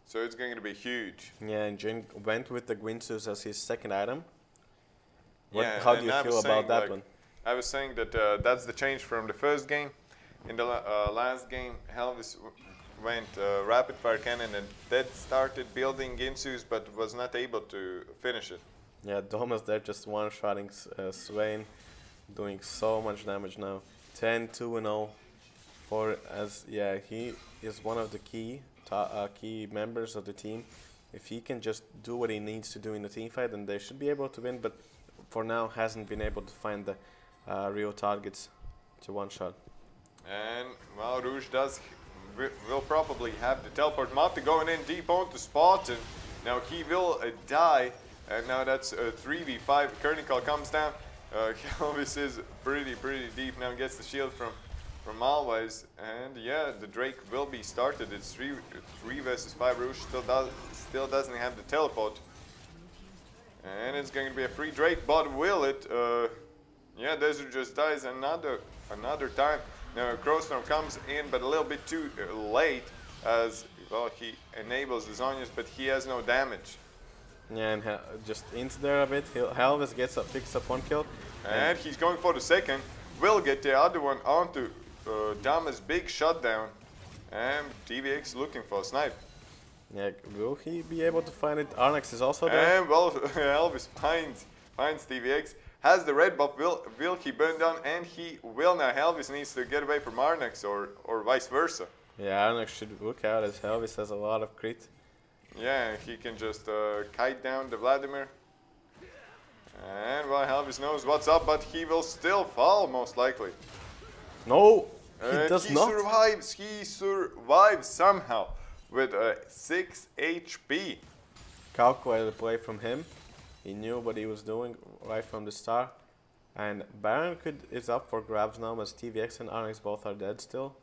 So it's going to be huge. Yeah, and Jin went with the Gwynsus as his second item. Yeah, how do you feel about that one? I was saying that that's the change from the first game. In the last game, Helvis went rapid fire cannon and that started building Ginsus, but was not able to finish it. Yeah, Domas there just one-shotting Swain, doing so much damage now. 10-2-0 yeah, he is one of the key members of the team. If he can just do what he needs to do in the team fight, then they should be able to win, but for now hasn't been able to find the real targets to one-shot. And, well, Rouge will probably have the teleport. Mata going in deep onto spot, and now he will die. And now that's a 3v5. Kernikal comes down. Kelvis is pretty deep now. Gets the shield from Always. And yeah, the Drake will be started. It's 3 versus 5. Rouge still doesn't have the teleport. And it's going to be a free Drake, but will it? Yeah, Desert just dies another time. Now Crowstorm comes in, but a little bit too late, as well he enables the Zonias, but he has no damage. Yeah, and just into there a bit. Helvis picks up 1 kill. And he's going for the second. Will get the other one onto Dama's big shutdown. And TVX looking for a snipe. Yeah, will he be able to find it? Arnex is also there. And well, Elvis finds TVX. Has the red buff, will he burn down? And he will now. Elvis needs to get away from Arnex or vice versa. Yeah, Arnex should look out as Elvis has a lot of crit. Yeah, he can just kite down the Vladimir. And well, Elvis knows what's up, but he will still fall most likely. No, he does not. He survives somehow with 6 HP. Calculated play from him. He knew what he was doing right from the start. And Baron is up for grabs now as TVX and Arnex both are dead still.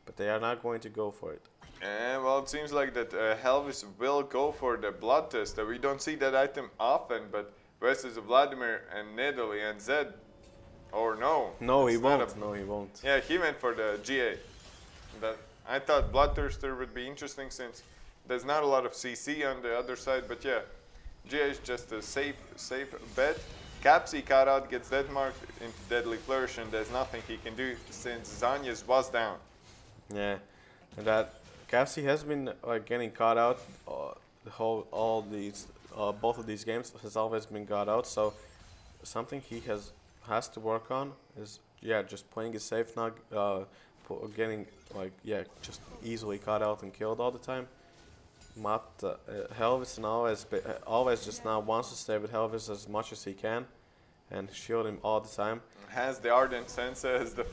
but they are not going to go for it. And well, it seems like that Helvis will go for the blood test. We don't see that item often, but versus Vladimir and Nidalee and Zed, or no? No, he it's not won't. No, he won't. Yeah, he went for the GA. That I thought Bloodthirster would be interesting since there's not a lot of CC on the other side, but yeah, GA is just a safe bet. Capsy caught out, gets dead marked into Deadly Flourish, and there's nothing he can do since Zanya's was down. Yeah, and that Capsy has been like getting caught out. Both of these games has always been caught out. So something he has to work on is just playing it safe, not getting just easily caught out and killed all the time. Helvis and always just now wants to stay with Helvis as much as he can and shield him all the time. Has the Ardent Sensor as the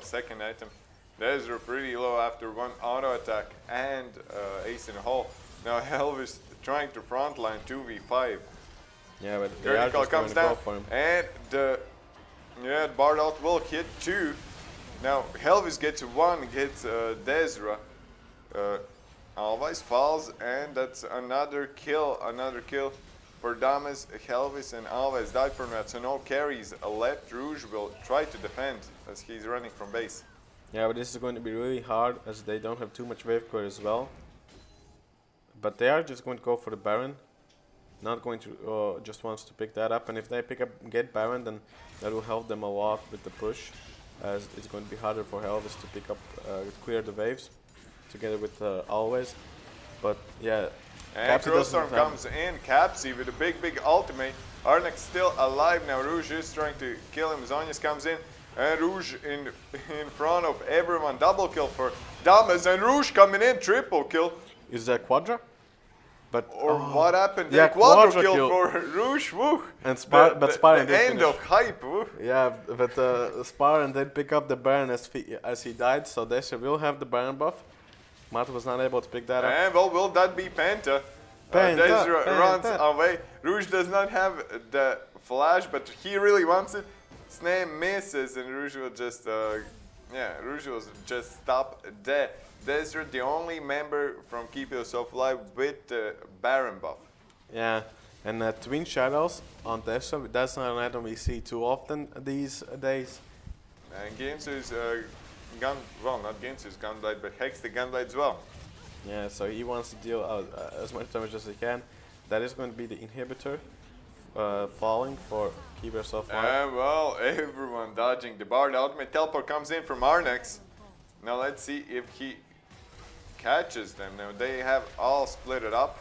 second item. Those are pretty low after one auto attack and ace in the hole. Now Helvis trying to frontline 2v5. Yeah, but Vertical comes down, for him. and the Bard ult will hit 2. Now Helvis gets 1, gets Desra. Always falls, and that's another kill for Damas. Helvis and Always died from that, so no carries left. Rouge will try to defend as he's running from base. Yeah, but this is going to be really hard as they don't have too much wave core as well. But they are just going to go for the Baron. Not going to just wants to pick that up, and if they get Baron, then that will help them a lot with the push, as it's going to be harder for Helvis to pick up, clear the waves together with Always. But yeah, and Crowstorm comes in. Capsy with a big ultimate. Arnex still alive now. Rouge is trying to kill him. Zonyas comes in, and Rouge in front of everyone. Double kill for Damas, and Rouge coming in. Triple kill. Is that Quadra? But what happened? Yeah, Quadra kill for Rouge. Woo. And Spartan the end of hype. Woo. Yeah, but Spartan did pick up the Baron as he died, so they will have the Baron buff. Matt was not able to pick that up. And well, will that be Penta? Desra runs away. Rouge does not have the flash, but he really wants it. Sname misses, and Rouge will just Rouge will just stop there. Desra, the only member from Keep Yourself Alive with the Baron buff. Yeah, and Twin Shadows on Desra, that's not an item we see too often these days. And Ginsu's not Ginsu's Gunblade, but Hex the Gunblade as well. Yeah, so he wants to deal out as much damage as he can. That is going to be the inhibitor falling for Keep Yourself Alive. Well, everyone dodging the Bard. Ultimate Teleport comes in from Arnex. Now let's see if he catches them. Now they have all split it up.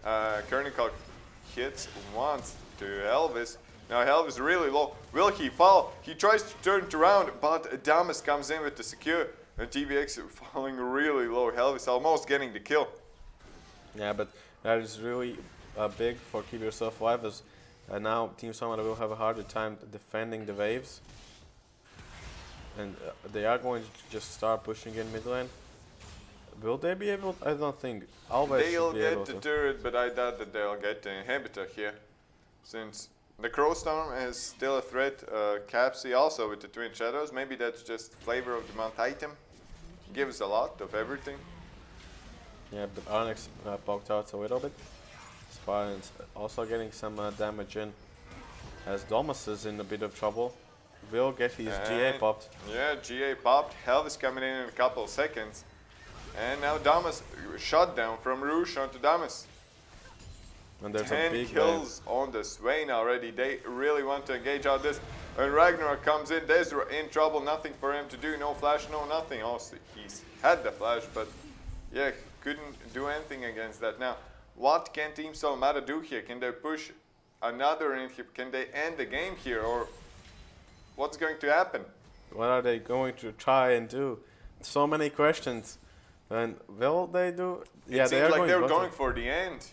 Kernikov hits once to Elvis. Now Elvis really low. Will he fall? He tries to turn it around, but Damas comes in with the secure. And TVX falling really low. Elvis almost getting the kill. Yeah, but that is really big for Keep Yourself Alive, as now Team Samara will have a harder time defending the waves. And they are going to just start pushing in mid lane. Will they be able? I don't think. Always they'll get the turret, but I doubt that they'll get the inhibitor here, since the Crowstorm is still a threat. Capsy also with the Twin Shadows. Maybe that's just flavor of the month item. Gives a lot of everything. Yeah, but Arnex poked out a little bit. Spartan's also getting some damage in, as Domus is in a bit of trouble. Will get his GA popped. Yeah, GA popped. Helvis coming in a couple of seconds. And now Damas shut down from Rouge onto Damas. And there's 10 a big kills on the Swain already. They really want to engage out this. When Ragnarok comes in, Desra in trouble. Nothing for him to do. No flash, no nothing. Also, he's had the flash, but yeah, couldn't do anything against that. Now, what can Team Solomata do here? Can they push another inhib? Can they end the game here, or what's going to happen? What are they going to try and do? So many questions. And will they do? Yeah, it seems like they're going for the end.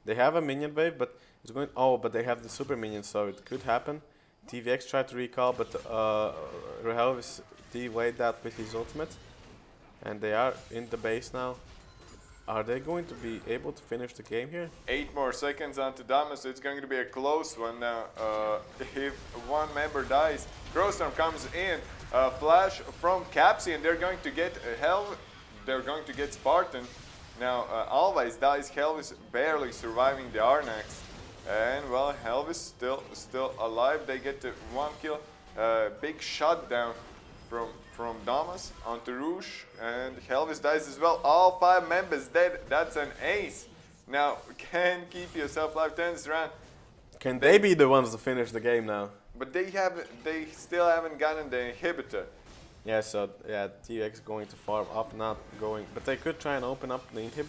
They have a minion wave, but it's going. Oh, but they have the super minion, so it could happen. TVX tried to recall, but Helvis delayed that with his ultimate, and they are in the base now. Are they going to be able to finish the game here? 8 more seconds onto Damas, so it's going to be a close one now. If one member dies, Crowstorm comes in. flash from Capsy, and they're going to get they're going to get Spartan. Now Always dies. Helvis barely surviving the Arnax, and well, Helvis still alive. They get the 1 kill. Big shutdown from Damas onto Rouge, and Helvis dies as well. All 5 members dead. That's an ace. Now can keep yourself alive. 10th round. Can they be the ones to finish the game now? But they still haven't gotten the inhibitor. Yeah, so yeah, TX going to farm up, not going, but they could try and open up the inhib,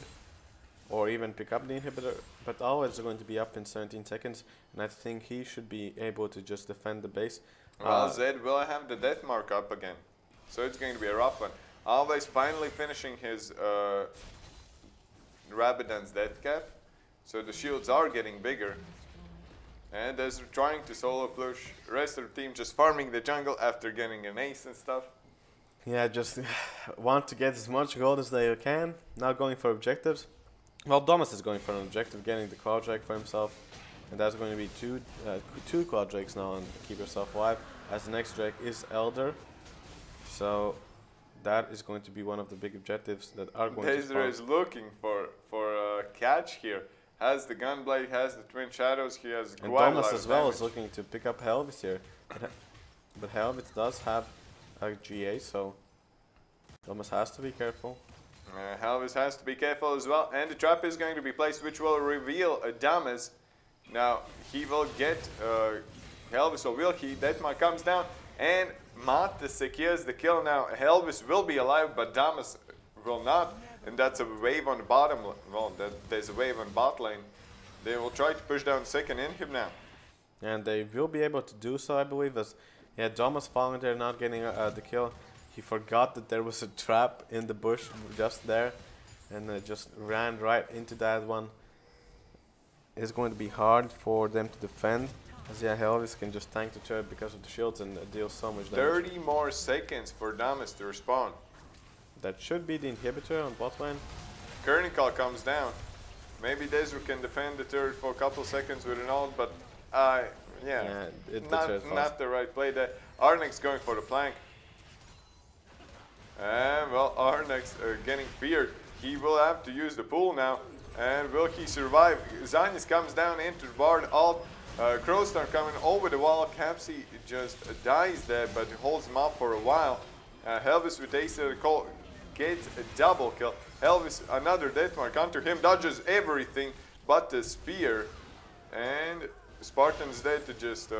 or even pick up the inhibitor. But Always are going to be up in 17 seconds, and I think he should be able to just defend the base. Well, Zed will have the death mark up again, so it's going to be a rough one. Always finally finishing his Rabadon's death cap, so the shields are getting bigger. And as they're trying to solo push, rest of the team just farming the jungle after getting an ace and stuff. Yeah, just want to get as much gold as they can, not going for objectives. Well, Domus is going for an objective, getting the quad drake for himself. And that's going to be two quad drakes now and keep yourself alive, as the next drake is Elder. So that is going to be one of the big objectives that are going to Dazer is looking for a catch here. Has the Gunblade, has the Twin Shadows, he has and quite a Domus lot as of well damage. is looking to pick up Helvis here. But Helvis does have a GA, so Domus has to be careful. Helvis has to be careful as well, and the trap is going to be placed, which will reveal Damas. Now he will get Helvis, or will he? Deathmark comes down, and Mate secures the kill. Now Helvis will be alive, but Damas will not, and that's a wave on the bottom. Well, there's a wave on bot lane. They will try to push down second inhib now. And they will be able to do so, I believe, as yeah, Damas falling there, not getting the kill. He forgot that there was a trap in the bush just there, and just ran right into that one. It's going to be hard for them to defend, as yeah, Helvis can just tank the trap because of the shields and deal so much damage. 30 more seconds for Damas to respawn. That should be the inhibitor on bot lane. Kernikal comes down. Maybe Desru can defend the turret for a couple seconds with an ult, but yeah, not the right play there. Arnex going for the flank. And well, Arnex getting feared. He will have to use the pool now. And will he survive? Zanyas comes down into the bard ult. Crowstar coming over the wall. Capsy just dies there, but holds him up for a while. Helvis with ace of the call gets a double kill. Helvis another deathmark onto him, dodges everything but the spear. And Spartan's dead to just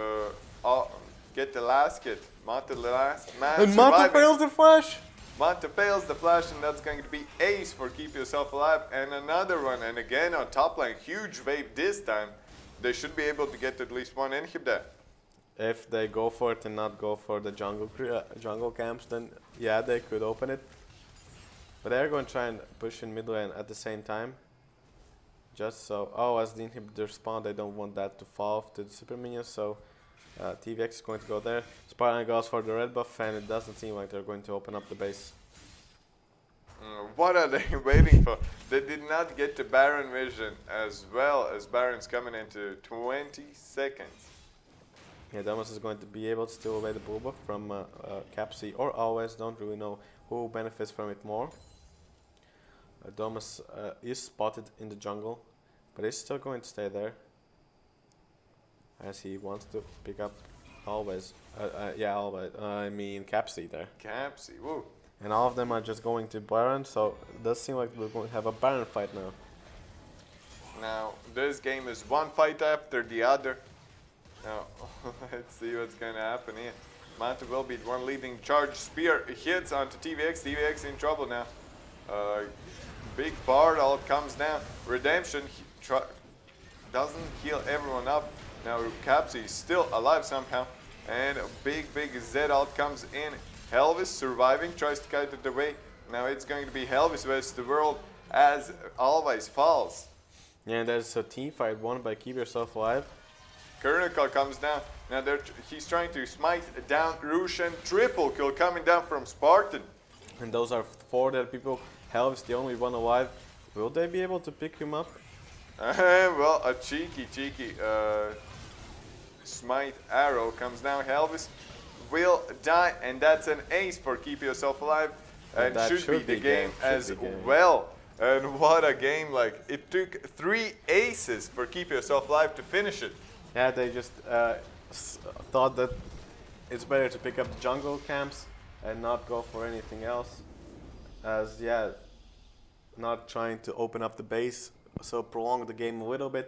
get the last hit. Mate the last man And Mate fails the flash! Mate fails the flash, and that's going to be ace for keep yourself alive. And another one, and again on top lane, huge wave this time. They should be able to get at least one inhib there. If they go for it and not go for the jungle camps, then yeah, they could open it. But they're going to try and push in mid lane at the same time. Just so, as the inhibitor spawn, they don't want that to fall off to the super minions, so TVX is going to go there. Spartan goes for the red buff, and it doesn't seem like they're going to open up the base. What are they waiting for? They did not get the Baron vision as well, as Baron's coming into 20 seconds. Yeah, Damas is going to be able to steal away the bull buff from Capsy or Always, don't really know who benefits from it more. Damas is spotted in the jungle, but he's still going to stay there, as he wants to pick up Always. I mean Capsy there. Capsy, woo. And all of them are just going to Baron, so it does seem like we're going to have a Baron fight now. Now, this game is one fight after the other. Now, let's see what's going to happen here. Mate will be the one leading charge. Spear hits onto TVX. TVX in trouble now. Big bard all comes down. Redemption doesn't heal everyone up. Now, Capsy is still alive somehow. And a big Z ult comes in. Helvis surviving, tries to kite it away. Now it's going to be Helvis versus the world, as Always falls. Yeah, and there's a team fight won by Keep Yourself Alive. Kernikal comes down. Now he's trying to smite down Rushan. Triple kill coming down from Spartan. And those are 4 dead people. Helvis the only one alive. Will they be able to pick him up? Well, a cheeky smite arrow comes down. Helvis will die, and that's an ace for Keep Yourself Alive, and that should be the game as Should be game. well. And what a game, like, it took 3 aces for Keep Yourself Alive to finish it. Yeah, they just thought that it's better to pick up the jungle camps and not go for anything else, as yeah, not trying to open up the base, so prolong the game a little bit.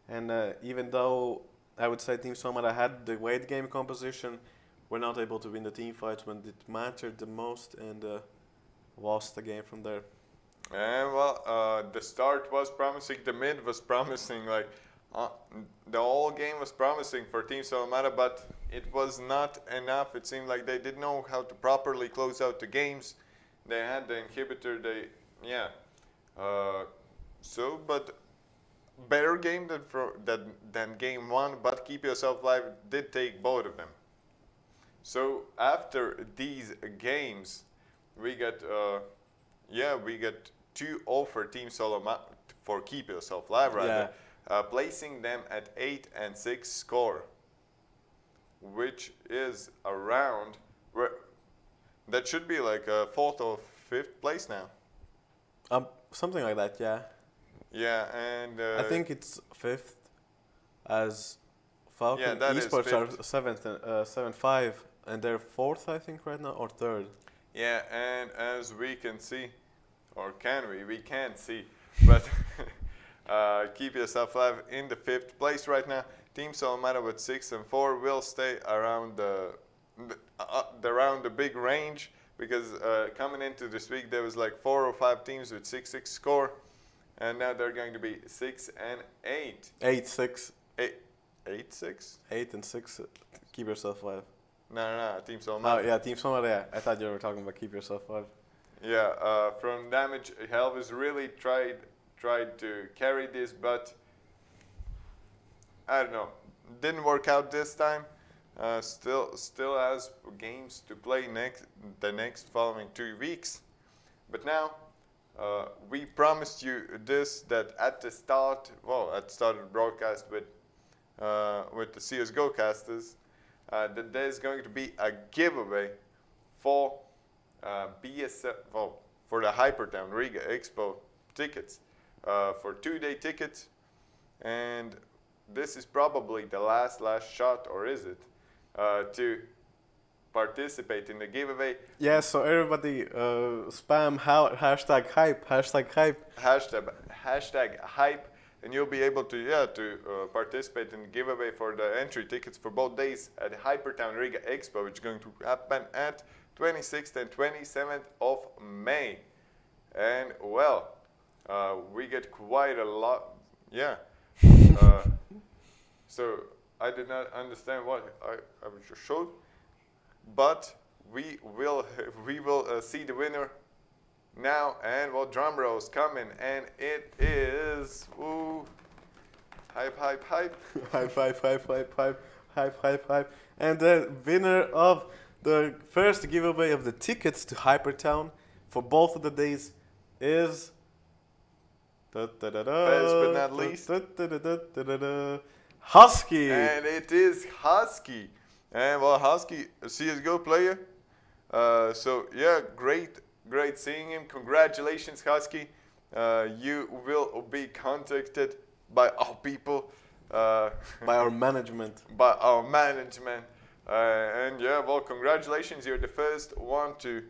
And even though I would say Team Somata had the weight game composition, we're not able to win the team fights when it mattered the most, and lost the game from there. And well, the start was promising, the mid was promising, like the whole game was promising for Team Somata, but it was not enough. It seemed like they didn't know how to properly close out the games. They had the inhibitor, but better game than game 1, but Keep Yourself Alive did take both of them. So after these games, we got 2-0 for Team Somata for Keep Yourself Alive, rather, placing them at 8 and 6 score, which is around that should be like a 4th or 5th place now. Something like that, yeah. Yeah, and I think it's 5th, as Falcon Yeah, that is eSports are 5th. 7-5, and they're 4th, I think, right now, or 3rd. Yeah, and as we can see, or can we? We can't see, but Keep Yourself Alive in the 5th place right now. Team Somata with 6 and 4 will stay around the big range, because coming into this week there was like 4 or 5 teams with 6-6 score, and now they're going to be 6 and 8. 8-6. 8-6? 8 and 6. Keep Yourself Alive. No, Team Somata. Oh yeah, Team Somata. Yeah, I thought you were talking about Keep Yourself Alive. Yeah, from damage, Helvis really tried to carry this, but I don't know, didn't work out this time. Still has games to play the next following 2 weeks. But now we promised you this, that at the start of the broadcast with the CS:GO casters, that there's going to be a giveaway for BESL, for the Hypertown Riga Expo tickets, for 2-day tickets, and this is probably the last shot, or is it, to participate in the giveaway. Yeah, so everybody spam hashtag hype, hashtag hype, and you'll be able to participate in the giveaway for the entry tickets for both days at Hypertown Riga Expo, which is going to happen at 26th and 27th of May. And well, we get quite a lot, so I did not understand what I just showed, but we will see the winner now, and well, drum rolls coming, and it is hype. hype. And the winner of the first giveaway of the tickets to Hypertown for both of the days is First but not least, Husky. and it is Husky. And well, Husky, a CS:GO player. So yeah, great seeing him. Congratulations, Husky. You will be contacted by our people, by our management. And yeah, well, congratulations. You're the first one to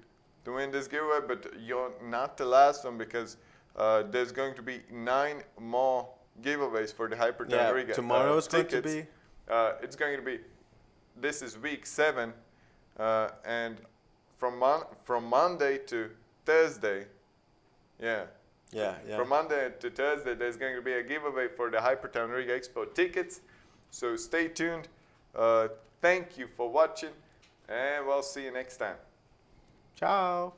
win this giveaway, but you're not the last one, because there's going to be 9 more giveaways for the Hypertown Riga. Tomorrow is tickets. going to be. It's going to be. This is week 7, and from Monday to Thursday, from Monday to Thursday, there's going to be a giveaway for the Hypertown Riga Expo tickets. So stay tuned. Thank you for watching, and we'll see you next time. Ciao.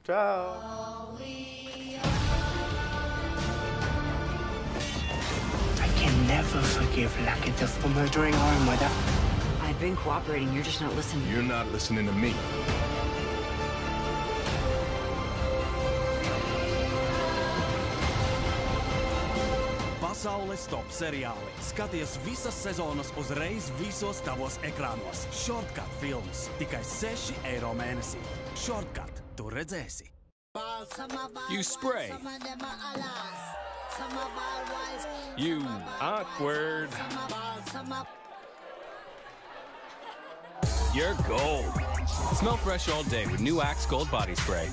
Ciao. I can never forgive Lakita for murdering our mother. I've been cooperating, you're just not listening. You're not listening to me. Pasaules top seriāli. Skaties visas sezonas uzreiz visos tavos ekrānos. Shortcut films. Tikai 6 eiro mēnesī. Shortcut. Tu redzēsi. You spray. You awkward. You're gold. Smell fresh all day with new Axe Gold Body Spray.